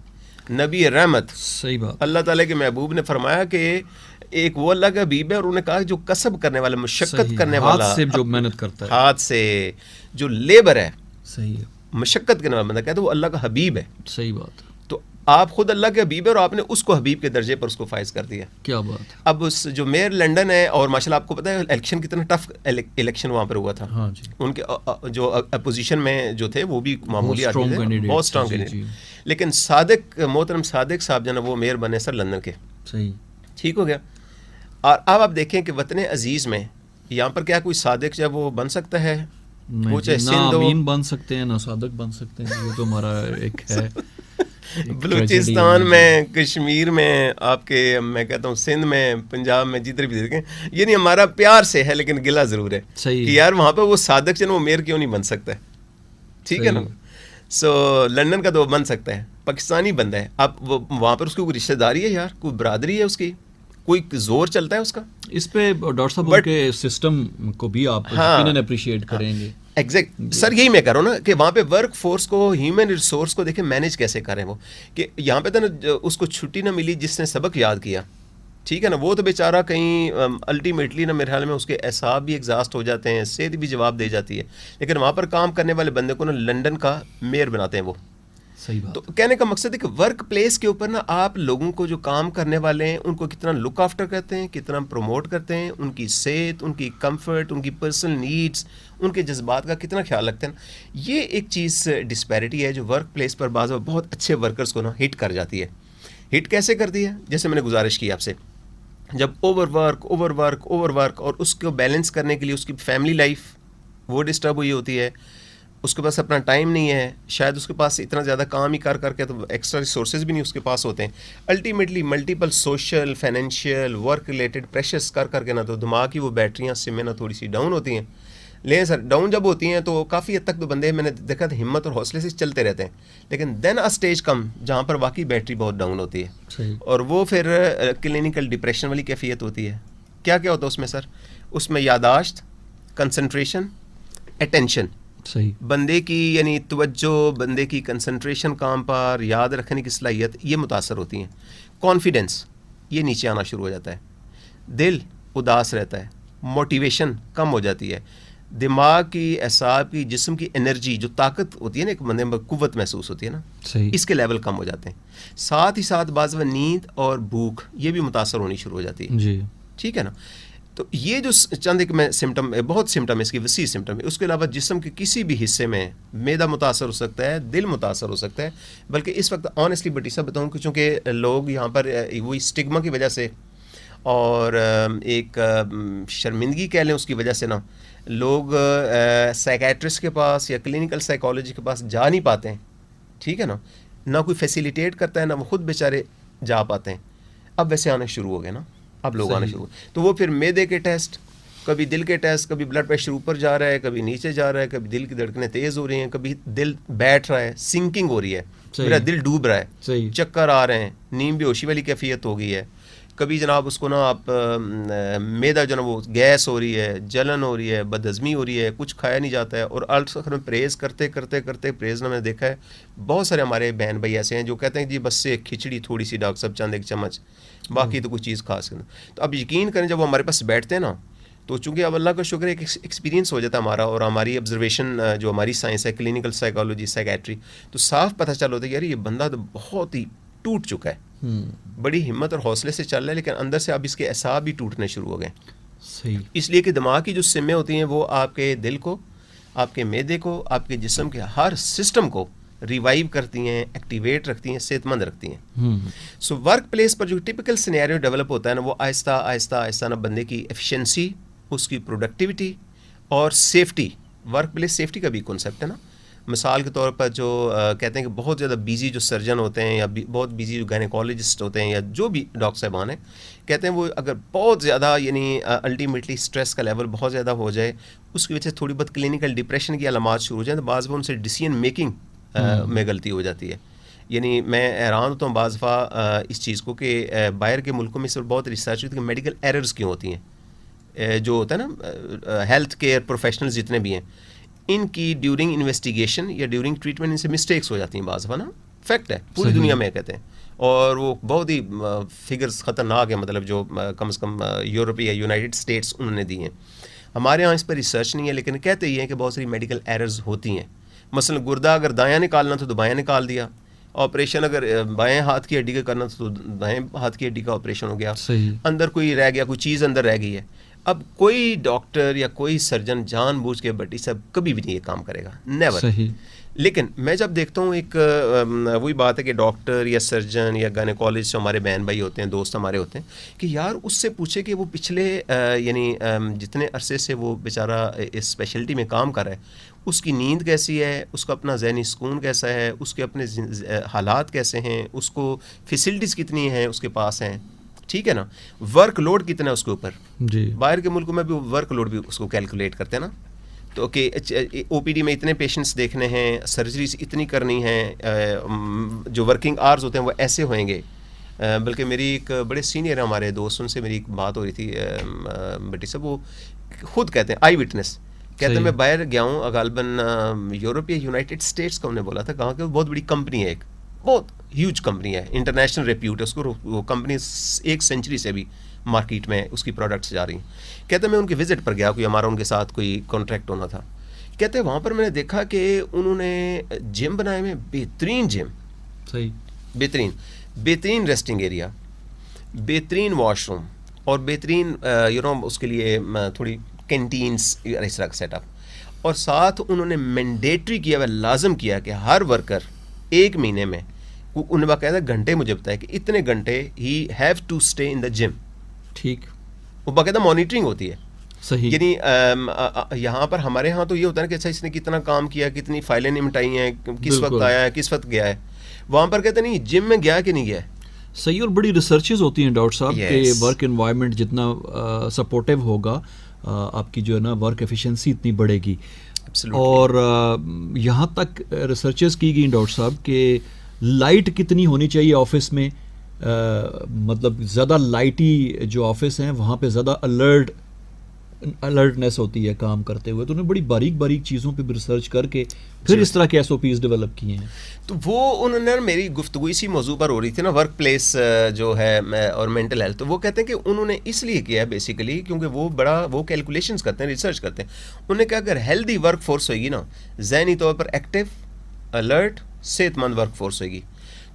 نبی رحمت, صحیح بات, اللہ تعالیٰ کے محبوب نے فرمایا کہ ایک وہ اللہ کا حبیب ہے, اور انہوں نے کہا جو کسب کرنے والا, مشقت کرنے والا, ہاتھ سے جو محنت کرتا ہے, ہاتھ سے جو لیبر ہے, صحیح ہے, مشقت کرنے والا بندہ کہتے ہیں وہ اللہ کا حبیب ہے. صحیح بات. تو آپ خود اللہ کے حبیب ہے اور آپ نے اس کو حبیب کے درجے پر اس کو فائز کر دیا. کیا بات. اب اس جو میئر لنڈن ہے، اور ماشاء اللہ آپ کو پتہ ہے الیکشن کتنا ٹف الیکشن وہاں پر ہوا تھا. ہاں جی. ان کے جو اپوزیشن میں جو تھے وہ بھی معمولی آدمی تھے، بہت اسٹرانگ کینڈیڈیٹ. لیکن صادق، محترم صادق صاحب جو نا وہ میئر بنے سر لندن کے. صحیح. ٹھیک ہو گیا. اور اب آپ دیکھیں کہ وطن عزیز میں یہاں پر کیا کوئی صادق جب وہ بن سکتا ہے؟ وہ چاہے نہ امین بن سکتے ہیں نہ صادق بن سکتے ہیں. یہ تو ہمارا ایک ہے. بلوچستان میں، کشمیر میں، آپ کے میں کہتا ہوں سندھ میں، پنجاب میں، جدھر بھی دیکھیں، یعنی ہمارا پیار سے ہے لیکن گلا ضرور ہے کہ یار وہاں پہ وہ صادق جو ہے وہ میئر کیوں نہیں بن سکتا ہے. ٹھیک ہے نا. سو لنڈن کا تو وہ بن سکتا ہے، پاکستانی بندہ ہے. اب وہ وہاں پر اس کی کوئی رشتہ داری ہے یار، کوئی برادری ہے اس کی، کوئی زور چلتا ہے اس کا. اس پہ ڈاکٹر صاحب ان کے سسٹم کو بھی آپ یقیناً اپریشیٹ کریں گے. ایگزیکٹ سر، یہی میں کہہ رہا ہوں نا کہ وہاں پہ ورک فورس کو، ہیومن ریسورس کو دیکھیں مینیج کیسے کریں. وہ کہ یہاں پہ تو نا اس کو چھٹی نہ ملی جس نے سبق یاد کیا. ٹھیک ہے نا. وہ تو بیچارہ کہیں الٹیمیٹلی نا میرے خیال میں اس کے اعصاب بھی ایگزاسٹ ہو جاتے ہیں، صحت بھی جواب دے جاتی ہے. لیکن وہاں پر کام کرنے والے بندے کو نا لنڈن کا میئر بناتے ہیں وہ. صحیح بات. تو کہنے کا مقصد ہے کہ ورک پلیس کے اوپر نا آپ لوگوں کو جو کام کرنے والے ہیں ان کو کتنا لک آفٹر کرتے ہیں، کتنا پروموٹ کرتے ہیں، ان کی صحت، ان کی کمفرٹ، ان کی پرسنل نیڈس، ان کے جذبات کا کتنا خیال رکھتے ہیں. یہ ایک چیز ڈسپیرٹی ہے جو ورک پلیس پر بعض بہت اچھے ورکرز کو نا ہٹ کر جاتی ہے. ہٹ کیسے کرتی ہے؟ جیسے میں نے گزارش کی آپ سے، جب اوور ورک اور اس کو بیلنس کرنے کے لیے اس کی فیملی لائف وہ ڈسٹرب ہوئی ہوتی ہے، اس کے پاس اپنا ٹائم نہیں ہے، شاید اس کے پاس اتنا زیادہ کام ہی کر کے تو ایکسٹرا ریسورسز بھی نہیں اس کے پاس ہوتے ہیں. Ultimately multiple social, financial, work related pressures کر کے نا تو دماغ کی وہ بیٹریاں اس میں نا تھوڑی سی ڈاؤن ہوتی ہیں. لیکن سر ڈاؤن جب ہوتی ہیں تو کافی حد تک تو بندے میں نے دیکھا تھا ہمت اور حوصلے سے چلتے رہتے ہیں. لیکن دین اسٹیج کم جہاں پر واقعی بیٹری بہت ڈاؤن ہوتی ہے، اور وہ پھر کلینکل ڈپریشن والی کیفیت ہوتی ہے. کیا ہوتا ہے اس میں سر؟ اس میں یاداشت، کنسنٹریشن، اٹینشن، صحیح بندے کی یعنی توجہ، بندے کی کنسنٹریشن کام پر، یاد رکھنے کی صلاحیت، یہ متاثر ہوتی ہیں. کانفیڈنس یہ نیچے آنا شروع ہو جاتا ہے. دل اداس رہتا ہے. موٹیویشن کم ہو جاتی ہے. دماغ کی، اعصاب کی، جسم کی انرجی جو طاقت ہوتی ہے نا، ایک بندے میں قوت محسوس ہوتی ہے نا، اس کے لیول کم ہو جاتے ہیں. ساتھ ہی ساتھ بعض نیند اور بھوک یہ بھی متاثر ہونی شروع ہو جاتی ہے. جی ٹھیک ہے نا. تو یہ جو چند ایک میں سمٹم، بہت سمٹم ہے اس کی، وسیع سمٹم ہے. اس کے علاوہ جسم کے کسی بھی حصے میں معدہ متاثر ہو سکتا ہے، دل متاثر ہو سکتا ہے. بلکہ اس وقت آنیسٹلی بٹی سب بتاؤں کہ چونکہ لوگ یہاں پر وہی اسٹگما کی وجہ سے اور ایک شرمندگی کہہ لیں اس کی وجہ سے نا، لوگ سائیکیٹرسٹ کے پاس یا کلینکل سائیکالوجی کے پاس جا نہیں پاتے ہیں. ٹھیک ہے نا. نہ کوئی فیسیلیٹیٹ کرتا ہے، نہ وہ خود بیچارے جا پاتے ہیں. اب ویسے آنے شروع ہو گئے نا، اب لوگ آنے شروع. تو وہ پھر معدے کے ٹیسٹ، کبھی دل کے ٹیسٹ، کبھی بلڈ پریشر اوپر جا رہا ہے، کبھی نیچے جا رہا ہے، کبھی دل کی دھڑکنیں تیز ہو رہی ہیں، کبھی دل بیٹھ رہا ہے، سنکنگ ہو رہی ہے، میرا دل ڈوب رہا ہے، چکر آ رہے ہیں، نیند بے ہوشی والی کیفیت ہو گئی ہے. کبھی جناب اس کو نا آپ معدہ جو نا وہ گیس ہو رہی ہے، جلن ہو رہی ہے، بد ہضمی ہو رہی ہے، کچھ کھایا نہیں جاتا ہے. اور آخر میں پریز کرتے پریز میں نے دیکھا ہے بہت سارے ہمارے بہن بھائی ایسے ہیں جو کہتے ہیں جی بس سے کھچڑی تھوڑی سی ڈاکٹر صاحب چند ایک چمچ، باقی تو کوئی چیز خاص کرنا. تو اب یقین کریں جب وہ ہمارے پاس بیٹھتے ہیں نا تو چونکہ اب اللہ کا شکر ہے ایک ایکسپیرینس ہو جاتا ہے ہمارا، اور ہماری آبزرویشن جو ہماری سائنس ہے، کلینکل سائیکالوجی، سائیکیٹری، تو صاف پتہ چل ہوتا ہے یار یہ بندہ تو بہت ہی ٹوٹ چکا ہے، بڑی ہمت اور حوصلے سے چل رہا ہے، لیکن اندر سے اب اس کے اعصاب بھی ٹوٹنے شروع ہو گئے. صحیح. اس لیے کہ دماغ کی جو سمیں ہوتی ہیں وہ آپ کے دل کو، آپ کے معدے کو، آپ کے جسم کے ہر سسٹم کو ریوائیو کرتی ہیں، ایکٹیویٹ رکھتی ہیں، صحت مند رکھتی ہیں. سو ورک پلیس پر جو ٹپیکل سینیریو ڈیولپ ہوتا ہے نا، وہ آہستہ آہستہ نا بندے کی ایفیشنسی، اس کی پروڈکٹیوٹی اور سیفٹی. ورک پلیس سیفٹی کا بھی کنسیپٹ ہے نا. مثال کے طور پر جو کہتے ہیں کہ بہت زیادہ بیزی جو سرجن ہوتے ہیں یا بہت بیزی جو گائنیکالوجسٹ ہوتے ہیں یا جو بھی ڈاکٹر صاحبان ہیں، کہتے ہیں وہ اگر بہت زیادہ یعنی الٹیمیٹلی اسٹریس کا لیول بہت زیادہ ہو جائے، اس کی وجہ سے تھوڑی بہت کلینکل ڈپریشن کی علامات شروع ہو جائیں تو بعض وہ ان سے ڈیسیژن میکنگ میں غلطی ہو جاتی ہے. یعنی میں حیران ہوتا ہوں بعض دفعہ اس چیز کو کہ باہر کے ملکوں میں اس پر بہت ریسرچ ہوتی ہے کہ میڈیکل ایررز کیوں ہوتی ہیں. جو ہوتا ہے نا ہیلتھ کیئر پروفیشنلز جتنے بھی ہیں، ان کی ڈیورنگ انویسٹیگیشن یا ڈیورنگ ٹریٹمنٹ ان سے مسٹیکس ہو جاتی ہیں بعض دفعہ نا. فیکٹ ہے پوری دنیا میں کہتے ہیں، اور وہ بہت ہی فگرز خطرناک ہیں، مطلب جو کم سے کم یورپ یا یونائٹڈ اسٹیٹس انہوں نے دی ہیں. ہمارے ہاں اس پر ریسرچ نہیں ہے، لیکن کہتے ہی ہیں کہ بہت ساری میڈیکل ایررز ہوتی ہیں. مثلا گردہ اگر دایاں نکالنا تھا تو بایاں نکال دیا, آپریشن اگر بائیں ہاتھ کی ہڈی کا کرنا تھا تو دائیں ہاتھ کی ہڈی کا آپریشن ہو گیا, اندر کوئی رہ گیا, کوئی چیز اندر رہ گئی ہے. اب کوئی ڈاکٹر یا کوئی سرجن جان بوجھ کے بٹی صاحب کبھی بھی نہیں یہ کام کرے گا, نیور. لیکن میں جب دیکھتا ہوں ایک وہی بات ہے کہ ڈاکٹر یا سرجن یا گائنیکالوجسٹ ہمارے بہن بھائی ہوتے ہیں, دوست ہمارے ہوتے ہیں, کہ یار اس سے پوچھے کہ وہ پچھلے یعنی جتنے عرصے سے وہ بیچارہ اس اسپیشلٹی میں کام کر رہا ہے, اس کی نیند کیسی ہے, اس کا اپنا ذہنی سکون کیسا ہے, اس کے اپنے حالات کیسے ہیں, اس کو فیسلٹیز کتنی ہیں اس کے پاس ہیں, ٹھیک ہے نا, ورک لوڈ کتنا ہے اس کے اوپر. جی باہر کے ملکوں میں بھی ورک لوڈ بھی اس کو کیلکولیٹ کرتے ہیں نا, تو کہ او پی ڈی میں اتنے پیشنٹس دیکھنے ہیں, سرجریز اتنی کرنی ہیں, جو ورکنگ آورز ہوتے ہیں وہ ایسے ہوئیں گے. بلکہ میری ایک بڑے سینئر ہیں ہمارے دوست, ان سے میری ایک بات ہو رہی تھی بٹی صاحب, وہ خود کہتے ہیں, آئی وٹنس کہتے ہیں, میں باہر گیا ہوں غالباً یورپ یا یونائٹیڈ اسٹیٹس کا انہوں نے بولا تھا, کہاں کہ وہ بہت بڑی کمپنی ہے, ایک بہت ہیوج کمپنی ہے, انٹرنیشنل ریپیوٹ ہے اس کو, وہ کمپنی 1 سینچری سے بھی مارکیٹ میں اس کی پروڈکٹس جا رہی ہیں. کہتے ہیں میں ان کے وزٹ پر گیا, کوئی ہمارا ان کے ساتھ کوئی کانٹریکٹ ہونا تھا. کہتے ہیں وہاں پر میں نے دیکھا کہ انہوں نے جم بنائے ہوئے, بہترین جم, صحیح بہترین ریسٹنگ ایریا, بہترین واش روم, اور بہترین اس کے لیے تھوڑی کینٹینس اس طرح کا سیٹ اپ, اور ساتھ انہوں نے مینڈیٹری کیا ہوا, لازم کیا کہ ہر ورکر 1 مہینے میں, انہوں نے باقاعدہ گھنٹے مجھے بتایا کہ اتنے گھنٹے ہی have to stay in the gym. ٹھیک, وہ باقاعدہ مانیٹرنگ ہوتی ہے. صحیح, یعنی یہاں پر ہمارے ہاں تو یہ ہوتا ہے کہ اچھا اس نے کتنا کام کیا, کتنی فائلیں نمٹائی ہیں, کس وقت آیا ہے, کس وقت گیا ہے. وہاں پر کہتے نہیں جم میں گیا کہ نہیں گیا. صحیح, اور بڑی ریسرچز ہوتی ہیں ڈاکٹر صاحب کہ ورک انوائرمنٹ جتنا سپورٹیو ہوگا آپ کی جو ہے نا ورک ایفیشنسی اتنی بڑھے گی. اور یہاں تک ریسرچز کی گئی ڈاکٹر صاحب کہ لائٹ کتنی ہونی چاہیے آفس میں, مطلب زیادہ لائٹی جو آفس ہیں وہاں پہ زیادہ الرٹنیس ہوتی ہے کام کرتے ہوئے. تو انہوں نے بڑی باریک چیزوں پہ بھی ریسرچ کر کے پھر اس طرح کے ایس او پیز ڈیولپ کیے ہیں. تو وہ انہوں نے میری گفتگو اسی موضوع پر ہو رہی تھی نا, ورک پلیس جو ہے اور مینٹل ہیلتھ. تو وہ کہتے ہیں کہ انہوں نے اس لیے کیا ہے بیسیکلی کیونکہ وہ کیلکولیشنز کرتے ہیں, ریسرچ کرتے ہیں. انہوں نے کہا اگر ہیلدی ورک فورس ہوئے گی نا, ذہنی طور پر ایکٹیو, الرٹ, صحت مند ورک فورس ہوئے گی,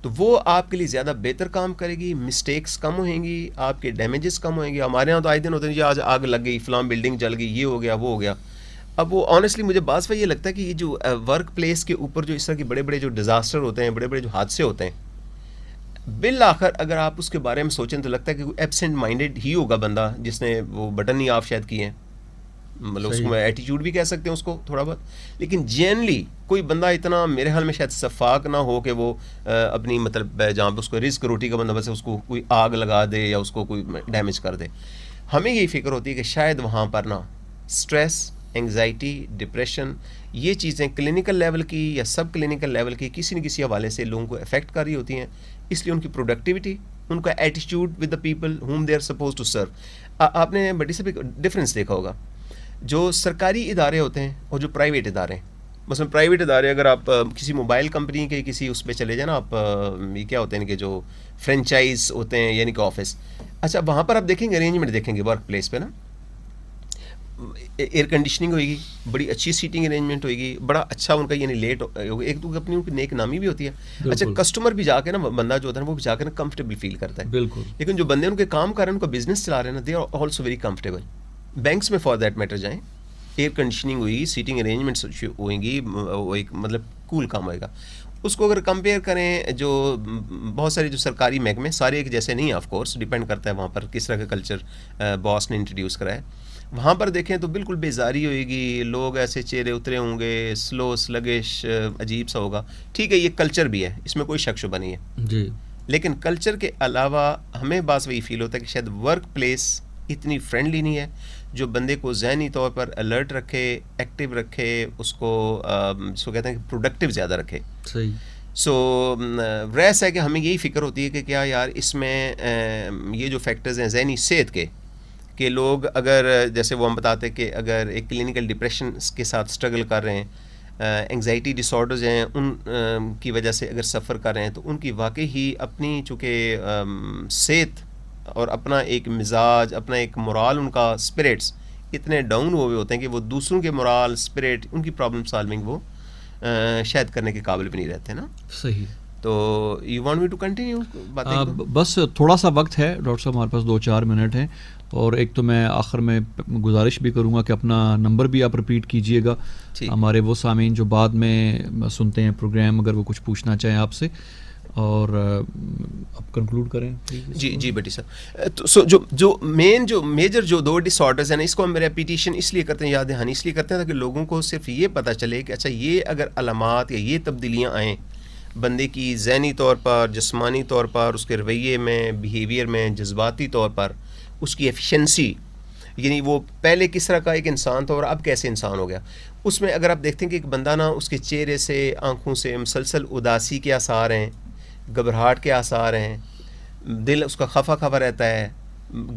تو وہ آپ کے لیے زیادہ بہتر کام کرے گی, مسٹیکس کم ہوئیں گی, آپ کے ڈیمیجز کم ہوئیں گے. ہمارے یہاں تو آئے دن ہوتے ہیں جی آج آگ لگ گئی, فلاں بلڈنگ جل گئی, یہ ہو گیا, وہ ہو گیا. اب وہ آنیسٹلی مجھے بعض یہ لگتا ہے کہ یہ جو ورک پلیس کے اوپر جو اس طرح کے بڑے بڑے جو ڈیزاسٹر ہوتے ہیں, بڑے بڑے جو حادثے ہوتے ہیں, بالآخر اگر آپ اس کے بارے میں سوچیں تو لگتا ہے کہ ایبسینٹ مائنڈیڈ ہی ہوگا بندہ جس نے وہ بٹن نہیں آف شاید کیے ہیں, مطلب اس کو ایٹیچیوڈ بھی کہہ سکتے ہیں اس کو تھوڑا بہت. لیکن جنرلی کوئی بندہ اتنا میرے حال میں شاید شفاق نہ ہو کہ وہ اپنی مطلب جہاں پہ اس کو رزق روٹی کا بندوبست ہے اس کو کوئی آگ لگا دے یا اس کو کوئی ڈیمیج کر دے. ہمیں یہی فکر ہوتی ہے کہ شاید وہاں پر نا اسٹریس, انگزائٹی, ڈپریشن, یہ چیزیں کلینکل لیول کی یا سب کلینکل لیول کی کسی نہ کسی حوالے سے لوگوں کو افیکٹ کر رہی ہوتی ہیں. اس لیے ان کی پروڈکٹیوٹی, ان کا ایٹیچیوڈ with the people whom they are supposed to serve. آپ نے بڑی سے ایک ڈفرینس دیکھا ہوگا, جو سرکاری ادارے ہوتے ہیں اور جو پرائیویٹ ادارے ہیں. مثلا پرائیویٹ ادارے اگر آپ کسی موبائل کمپنی کے کسی اس پہ چلے جائیں نا, آپ یہ کیا ہوتے ہیں کہ جو فرینچائز ہوتے ہیں یعنی کہ آفس, اچھا وہاں پر آپ دیکھیں گے ارینجمنٹ دیکھیں گے ورک پلیس پہ نا, ایئر کنڈیشننگ ہوئے گی, بڑی اچھی سیٹنگ ارینجمنٹ ہوئے گی, بڑا اچھا ان کا یعنی لیٹ ہوگا, ایک تو اپنی ان کی نیک نامی بھی ہوتی ہے. اچھا کسٹمر بھی جا کے نا, بندہ جو ہوتا ہے وہ بھی جا کے نا کمفرٹیبل فیل کرتا ہے. بالکل. لیکن جو بندے ان کے کام کر رہے ہیں, ان کا بزنس چلا رہے ہیں نا, they are also very comfortable. Banks میں فار دیٹ میٹر جائیں, ایئر کنڈیشننگ ہوئی, سیٹنگ ارینجمنٹس ہوئیں گی, وہ ایک مطلب کول کام ہوئے گا. اس کو اگر کمپیئر کریں جو بہت سارے جو سرکاری محکمے, سارے ایک جیسے نہیں, آف کورس ڈیپینڈ کرتا ہے وہاں پر کس طرح کا کلچر باس نے انٹروڈیوس کرا ہے. وہاں پر دیکھیں تو بالکل بیزاری ہوئے گی, لوگ ایسے چہرے اترے ہوں گے, سلو سلگش, عجیب سا ہوگا. ٹھیک ہے, یہ کلچر بھی ہے, اس میں کوئی شک شبہ نہیں ہے جی. لیکن کلچر کے علاوہ ہمیں بعض وہی فیل ہوتا ہے کہ شاید ورک پلیس اتنی فرینڈلی نہیں ہے جو بندے کو ذہنی طور پر الرٹ رکھے, ایکٹیو رکھے, اس کو جس کو کہتے ہیں کہ پروڈکٹیو زیادہ رکھے. صحیح. سو ریس ہے کہ ہمیں یہی فکر ہوتی ہے کہ کیا یار اس میں یہ جو فیکٹرز ہیں ذہنی صحت کے, کہ لوگ اگر جیسے وہ ہم بتاتے کہ اگر ایک کلینکل ڈپریشن کے ساتھ اسٹرگل کر رہے ہیں, انگزائٹی ڈس آرڈرز ہیں, ان کی وجہ سے اگر سفر کر رہے ہیں, تو ان کی واقعی ہی اپنی چونکہ صحت اور اپنا ایک مزاج, اپنا ایک مورال, ان کا اسپرٹس اتنے ڈاؤن ہوئے ہوتے ہیں کہ وہ دوسروں کے مورال, اسپرٹ, ان کی پرابلم سالونگ وہ شاید کرنے کے قابل بھی نہیں رہتے نا. صحیح. تو you want me to continue باتیں؟ بس تھوڑا سا وقت ہے ڈاکٹر صاحب، ہمارے پاس 2-4 منٹ ہیں، اور ایک تو میں آخر میں گزارش بھی کروں گا کہ اپنا نمبر بھی آپ رپیٹ کیجئے گا، ہمارے وہ سامعین جو بعد میں سنتے ہیں پروگرام، اگر وہ کچھ پوچھنا چاہیں آپ سے، اور آپ کنکلوڈ کریں. جی بٹی صاحب. جو میجر جو 2 ڈس آرڈرز ہیں نا، اس کو ہم ریپیٹیشن اس لیے کرتے ہیں، یاد دہانی اس لیے کرتے ہیں تاکہ لوگوں کو صرف یہ پتہ چلے کہ اچھا یہ اگر علامات یا یہ تبدیلیاں آئیں بندے کی ذہنی طور پر، جسمانی طور پر، اس کے رویے میں، بیہیویئر میں، جذباتی طور پر، اس کی ایفیشنسی، یعنی وہ پہلے کس طرح کا ایک انسان تھا اور اب کیسے انسان ہو گیا. اس میں اگر آپ دیکھتے ہیں کہ ایک بندہ نا، اس کے چہرے سے، آنکھوں سے مسلسل اداسی کے آثار ہیں، گھبراہٹ کے آثار ہیں، دل اس کا خفا رہتا ہے،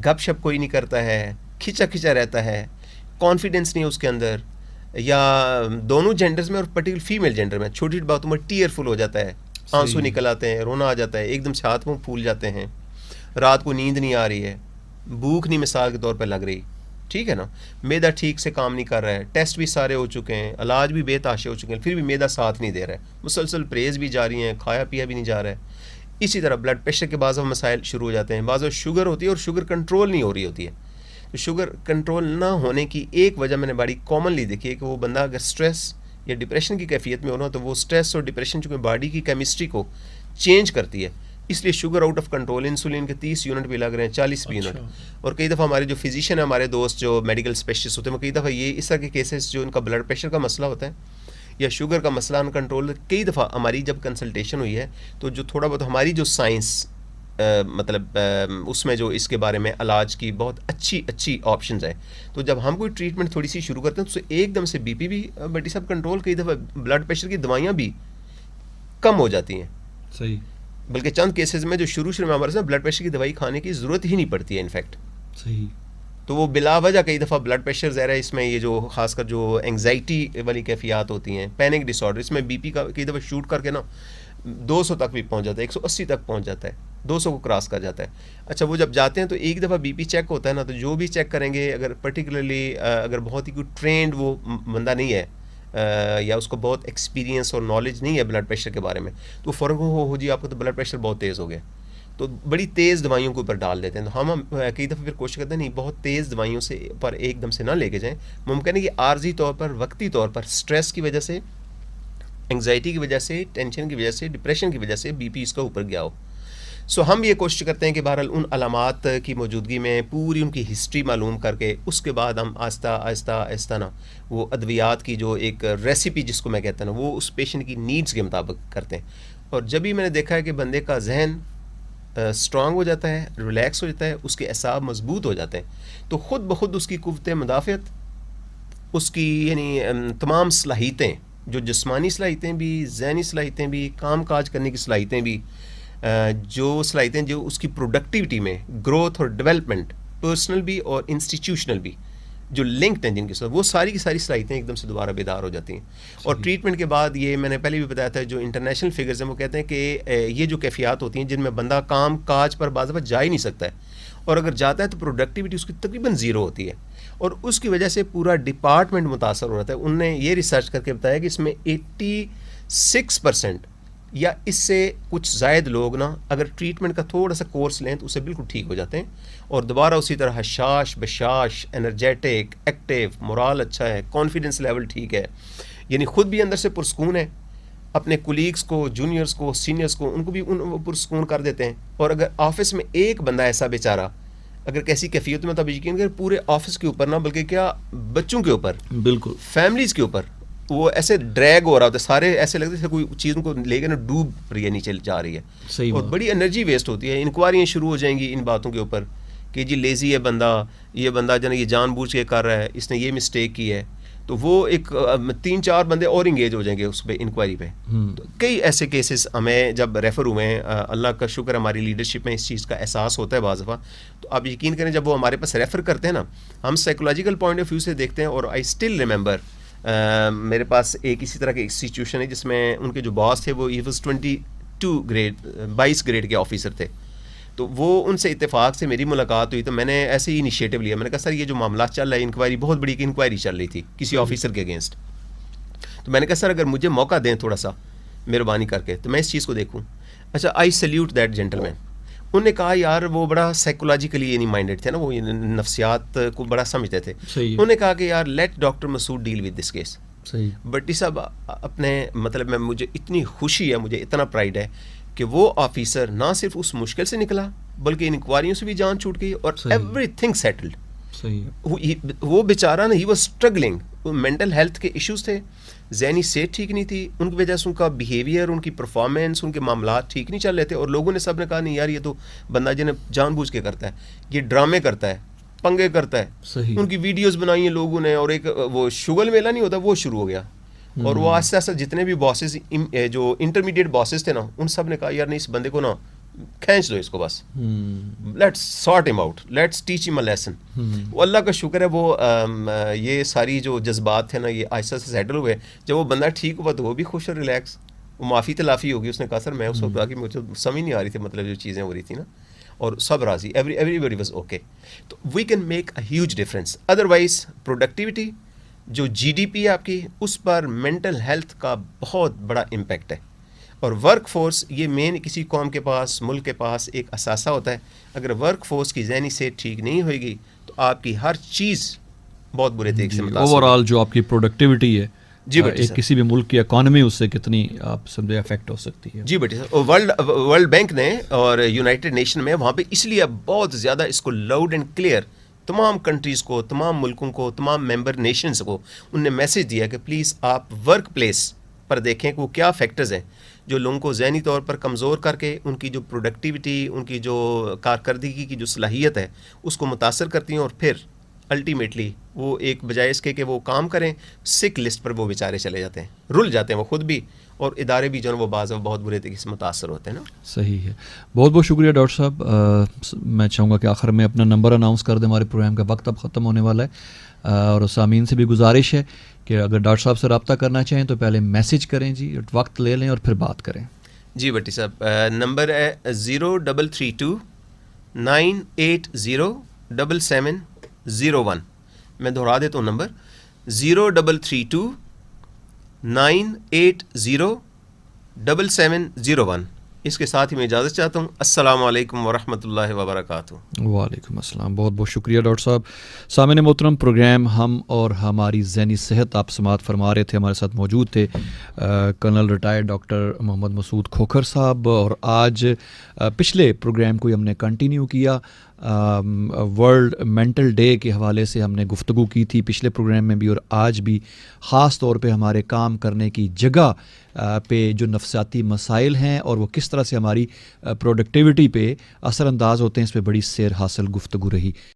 گپ شپ کوئی نہیں کرتا ہے، کھچا رہتا ہے، کانفیڈنس نہیں ہے اس کے اندر، یا دونوں جینڈرز میں اور پرٹیکولر فیمیل جینڈر میں چھوٹی باتوں میں ٹیئر فل ہو جاتا ہے، آنسو نکل آتے ہیں، رونا آ جاتا ہے، ایک دم سے ہاتھ منہ پھول جاتے ہیں، رات کو نیند نہیں آ رہی ہے، بھوک نہیں مثال کے طور پہ لگ رہی، ٹھیک ہے نا، معدہ ٹھیک سے کام نہیں کر رہا ہے، ٹیسٹ بھی سارے ہو چکے ہیں، علاج بھی بے تحاشے ہو چکے ہیں، پھر بھی معدہ ساتھ نہیں دے رہا ہے، مسلسل پریز بھی جاری ہیں، کھایا پیا بھی نہیں جا رہا ہے. اسی طرح بلڈ پریشر کے بعض مسائل شروع ہو جاتے ہیں، بعض شوگر ہوتی ہے اور شوگر کنٹرول نہیں ہو رہی ہوتی ہے. تو شوگر کنٹرول نہ ہونے کی ایک وجہ میں نے بڑی کامنلی دیکھی ہے کہ وہ بندہ اگر سٹریس یا ڈپریشن کی کیفیت میں ہونا، تو وہ سٹریس اور ڈپریشن چونکہ باڈی کی کیمسٹری کو چینج کرتی ہے، اس لیے sugar out of control, insulin کے 30 یونٹ بھی لگ رہے ہیں، 40 بھی یونٹ. اور کئی دفعہ ہمارے جو فزیشین ہیں، ہمارے دوست جو میڈیکل اسپیشلسٹ ہوتے ہیں، وہ کئی دفعہ یہ اس طرح کے کیسز جو ان کا بلڈ پریشر کا مسئلہ ہوتا ہے یا شوگر کا مسئلہ ان کنٹرول، کئی دفعہ ہماری جب کنسلٹیشن ہوئی ہے تو جو تھوڑا بہت ہماری جو سائنس مطلب اس میں جو اس کے بارے میں علاج کی بہت اچھی آپشنز ہیں، تو جب ہم کوئی ٹریٹمنٹ تھوڑی سی شروع کرتے ہیں تو ایک دم سے بی پی بھی بٹی صاحب کنٹرول، کئی دفعہ بلڈ پریشر کی دوائیاں بھی کم ہو جاتی ہیں. صحیح. بلکہ چند کیسز میں جو شروع میں ہمارے ساتھ بلڈ پریشر کی دوائی کھانے کی ضرورت ہی نہیں پڑتی ہے انفیکٹ. صحیح. تو وہ بلا وجہ کئی دفعہ بلڈ پریشر ظاہر ہے، اس میں یہ جو خاص کر جو انگزائٹی والی کیفیات ہوتی ہیں، پینک ڈس آرڈر، اس میں بی پی کا کئی دفعہ شوٹ کر کے نا 200 تک بھی پہنچ جاتا ہے، 180 تک پہنچ جاتا ہے، 200 کو کراس کر جاتا ہے. اچھا وہ جب جاتے ہیں تو ایک دفعہ بی پی چیک ہوتا ہے نا، تو جو بھی چیک کریں گے، اگر پرٹیکولرلی اگر بہت ہی کوئی ٹرینڈ وہ بندہ نہیں ہے یا اس کو بہت ایکسپیرینس اور نالج نہیں ہے بلڈ پریشر کے بارے میں، تو فوراً ہو جی آپ کا تو بلڈ پریشر بہت تیز ہو گیا، تو بڑی تیز دوائیوں کے اوپر ڈال دیتے ہیں. تو ہم کئی دفعہ پھر کوشش کرتے ہیں نہیں، بہت تیز دوائیوں سے پر ایک دم سے نہ لے کے جائیں. ممکن ہے کہ عارضی طور پر، وقتی طور پر، سٹریس کی وجہ سے، انگزائٹی کی وجہ سے، ٹینشن کی وجہ سے، ڈپریشن کی وجہ سے بی پی اس کا اوپر گیا ہو. ہم یہ کوشش کرتے ہیں کہ بہرحال ان علامات کی موجودگی میں پوری ان کی ہسٹری معلوم کر کے اس کے بعد ہم آہستہ نا وہ ادویات کی جو ایک ریسیپی جس کو میں کہتا ہوں نا، وہ اس پیشنٹ کی نیڈز کے مطابق کرتے ہیں. اور جب ہی میں نے دیکھا ہے کہ بندے کا ذہن اسٹرانگ ہو جاتا ہے، ریلیکس ہو جاتا ہے، اس کے اعصاب مضبوط ہو جاتے ہیں، تو خود بخود اس کی قوت مدافعت، اس کی یعنی تمام صلاحیتیں، جو جسمانی صلاحیتیں بھی، ذہنی صلاحیتیں بھی، کام کاج کرنے کی صلاحیتیں بھی، جو صلاحیتیں جو اس کی پروڈکٹیوٹی میں گروتھ اور ڈیولپمنٹ، پرسنل بھی اور انسٹیٹیوشنل بھی جو لنکڈ ہیں جن کے ساتھ، وہ ساری کی ساری صلاحیتیں ایک دم سے دوبارہ بیدار ہو جاتی ہیں. اور ٹریٹمنٹ کے بعد یہ میں نے پہلے بھی بتایا تھا، جو انٹرنیشنل فگرز ہیں وہ کہتے ہیں کہ یہ جو کیفیات ہوتی ہیں جن میں بندہ کام کاج پر بعض دفعہ جا ہی نہیں سکتا ہے، اور اگر جاتا ہے تو پروڈکٹیوٹی اس کی تقریباً 0 ہوتی ہے، اور اس کی وجہ سے پورا ڈپارٹمنٹ متاثر ہو رہا ہے. انہوں نے یہ ریسرچ کر کے بتایا کہ اس میں 86% یا اس سے کچھ زائد لوگ نا اگر ٹریٹمنٹ کا تھوڑا سا کورس لیں تو اسے بالکل ٹھیک ہو جاتے ہیں، اور دوبارہ اسی طرح حشاش، بشاش، انرجیٹک، ایکٹیو، مورال اچھا ہے، کانفیڈنس لیول ٹھیک ہے، یعنی خود بھی اندر سے پرسکون ہے، اپنے کولیگس کو، جونیئرس کو، سینئرس کو، ان کو بھی پرسکون کر دیتے ہیں. اور اگر آفس میں ایک بندہ ایسا بیچارہ اگر کیسی کیفیت میں، تب یقین کریں پورے آفس کے اوپر نہ بلکہ کیا بچوں کے اوپر، بالکل فیملیز کے اوپر وہ ایسے ڈریگ ہو رہا ہوتا ہے، سارے ایسے لگتے ہیں کوئی چیز ان کو لے کے نا ڈوب رہی ہے، نیچے جا رہی ہے. صحیح. اور بڑی انرجی ویسٹ ہوتی ہے. انکوائریاں شروع ہو جائیں گی ان باتوں کے اوپر کہ جی لیزی ہے بندہ، یہ بندہ جو ہے یہ جان بوجھ کے کر رہا ہے، اس نے یہ مسٹیک کی ہے، تو وہ ایک 3-4 بندے اور انگیج ہو جائیں گے اس پہ انکوائری پہ. تو کئی ایسے کیسز ہمیں جب ریفر ہوئے ہیں، اللہ کا شکر ہماری لیڈرشپ میں اس چیز کا احساس ہوتا ہے بعض دفعہ. تو آپ یقین کریں جب وہ ہمارے پاس ریفر کرتے ہیں نا، ہم سائیکولوجیکل پوائنٹ آف ویو سے دیکھتے ہیں. اور آئی اسٹل ریممبر میرے پاس ایک اسی طرح کی انسٹیٹیوشن ہے جس میں ان کے جو باس تھے وہ ایوز 22 گریڈ کے آفیسر تھے. تو وہ ان سے اتفاق سے میری ملاقات ہوئی، تو میں نے ایسے ہی انیشیٹو لیا. میں نے کہا سر یہ جو معاملات چل رہا ہے، انکوائری بہت بڑی انکوائری چل رہی تھی کسی آفیسر کے اگینسٹ. تو میں نے کہا سر اگر مجھے موقع دیں تھوڑا سا مہربانی کر کے تو میں اس چیز کو دیکھوں. اچھا, آئی سلیوٹ دیٹ جینٹل مین. انہوں نے کہا یار وہ بڑا سائیکولوجیکلی یعنی مائنڈیڈ تھے نا, وہ نفسیات کو بڑا سمجھتے تھے. انہوں نے کہا کہ یار let doctor Masood deal with this case. Bhatti صاحب اپنے مطلب میں مجھے اتنی خوشی ہے, مجھے اتنا پرائڈ ہے کہ وہ آفیسر نہ صرف اس مشکل سے نکلا بلکہ انکوائریوں سے بھی جان چھوٹ گئی اور ایوری تھنگ سیٹلڈ. وہ بیچارہ نا he was struggling, mental health کے ایشوز تھے, ذہنی صحت ٹھیک نہیں تھی, ان کی وجہ سے ان کا بیہیویئر, ان کی پرفارمنس, ان کے معاملات ٹھیک نہیں چل رہے تھے. اور لوگوں نے سب نے کہا نہیں یار یہ تو بندہ جنہیں جان بوجھ کے کرتا ہے, یہ ڈرامے کرتا ہے, پنگے کرتا ہے. ان کی ویڈیوز بنائی ہیں لوگوں نے, اور ایک وہ شگل میلہ نہیں ہوتا وہ شروع ہو گیا. اور وہ آہستہ آہستہ جتنے بھی باسز جو انٹرمیڈیٹ باسز تھے نا, ان سب نے کہا یار نہیں اس بندے کو نا کھینچ دو اس کو, بس لیٹس سارٹ ہم آؤٹ, لیٹس ٹیچ ہم اے لیسن. وہ اللہ کا شکر ہے وہ یہ ساری جو جذبات تھے نا یہ آہستہ سے سیٹل ہوئے. جب وہ بندہ ٹھیک ہوا تو وہ بھی خوش اور ریلیکس, وہ معافی تلافی ہوگی. اس نے کہا سر میں اس وقت مجھے سمجھ نہیں آ رہی تھی مطلب جو چیزیں ہو رہی تھی نا, اور سب راضی, ایوری باڈی واز اوکے. تو we can make a huge difference. Otherwise productivity جو جی ڈی پی ہے آپ کی, اس پر مینٹل ہیلتھ کا بہت بڑا امپیکٹ ہے. اور ورک فورس یہ مین کسی قوم کے پاس, ملک کے پاس ایک اثاثہ ہوتا ہے. اگر ورک فورس کی ذہنی صحت ٹھیک نہیں ہوئے گی تو آپ کی ہر چیز بہت برے طریقے سے متاثر اوور آل جو آپ کی پروڈکٹیوٹی ہے جی بیٹی کسی بھی ملک کی اکانومی اس سے کتنی آپ سمجھے افیکٹ ہو سکتی ہے. جی بیٹی سر, ورلڈ بینک نے اور یونائٹڈ نیشن میں وہاں پہ اس لیے بہت زیادہ اس کو لاؤڈ اینڈ کلیئر تمام کنٹریز کو, تمام ملکوں کو, تمام ممبر نیشنز کو ان نے میسج دیا کہ پلیز آپ ورک پلیس پر دیکھیں کہ وہ کیا فیکٹرز ہیں جو لوگوں کو ذہنی طور پر کمزور کر کے ان کی جو پروڈکٹیوٹی, ان کی جو کارکردگی کی جو صلاحیت ہے اس کو متاثر کرتی ہیں. اور پھر الٹیمیٹلی وہ ایک بجائے اس کے کہ وہ کام کریں, سک لسٹ پر وہ بیچارے چلے جاتے ہیں, رل جاتے ہیں وہ خود بھی, اور ادارے بھی جو ہے وہ بعض بہت برے طریقے سے متاثر ہوتے ہیں نا. صحیح ہے, بہت بہت شکریہ ڈاکٹر صاحب. میں چاہوں گا کہ آخر میں اپنا نمبر اناؤنس کر دیں, ہمارے پروگرام کا وقت اب ختم ہونے والا ہے. اور سامعین سے بھی گزارش ہے کہ اگر ڈاکٹر صاحب سے رابطہ کرنا چاہیں تو پہلے میسج کریں جی, وقت لے لیں اور پھر بات کریں. جی بٹی صاحب, نمبر ہے 0332 980 7701. میں دہرا دیتا ہوں نمبر 0332 980 7701. اس کے ساتھ ہی میں اجازت چاہتا ہوں. السلام علیکم ورحمۃ اللہ وبرکاتہ. وعلیکم السلام. بہت بہت شکریہ ڈاکٹر صاحب. سامعین محترم, پروگرام ہم اور ہماری ذہنی صحت آپ سماعت فرما رہے تھے. ہمارے ساتھ موجود تھے کرنل ریٹائرڈ ڈاکٹر محمد مسعود کھوکھر صاحب, اور آج پچھلے پروگرام کو ہم نے کنٹینیو کیا. ورلڈ مینٹل ڈے کے حوالے سے ہم نے گفتگو کی تھی پچھلے پروگرام میں بھی, اور آج بھی خاص طور پہ ہمارے کام کرنے کی جگہ پہ جو نفسیاتی مسائل ہیں اور وہ کس طرح سے ہماری پروڈکٹیوٹی پہ اثر انداز ہوتے ہیں, اس پہ بڑی سیر حاصل گفتگو رہی.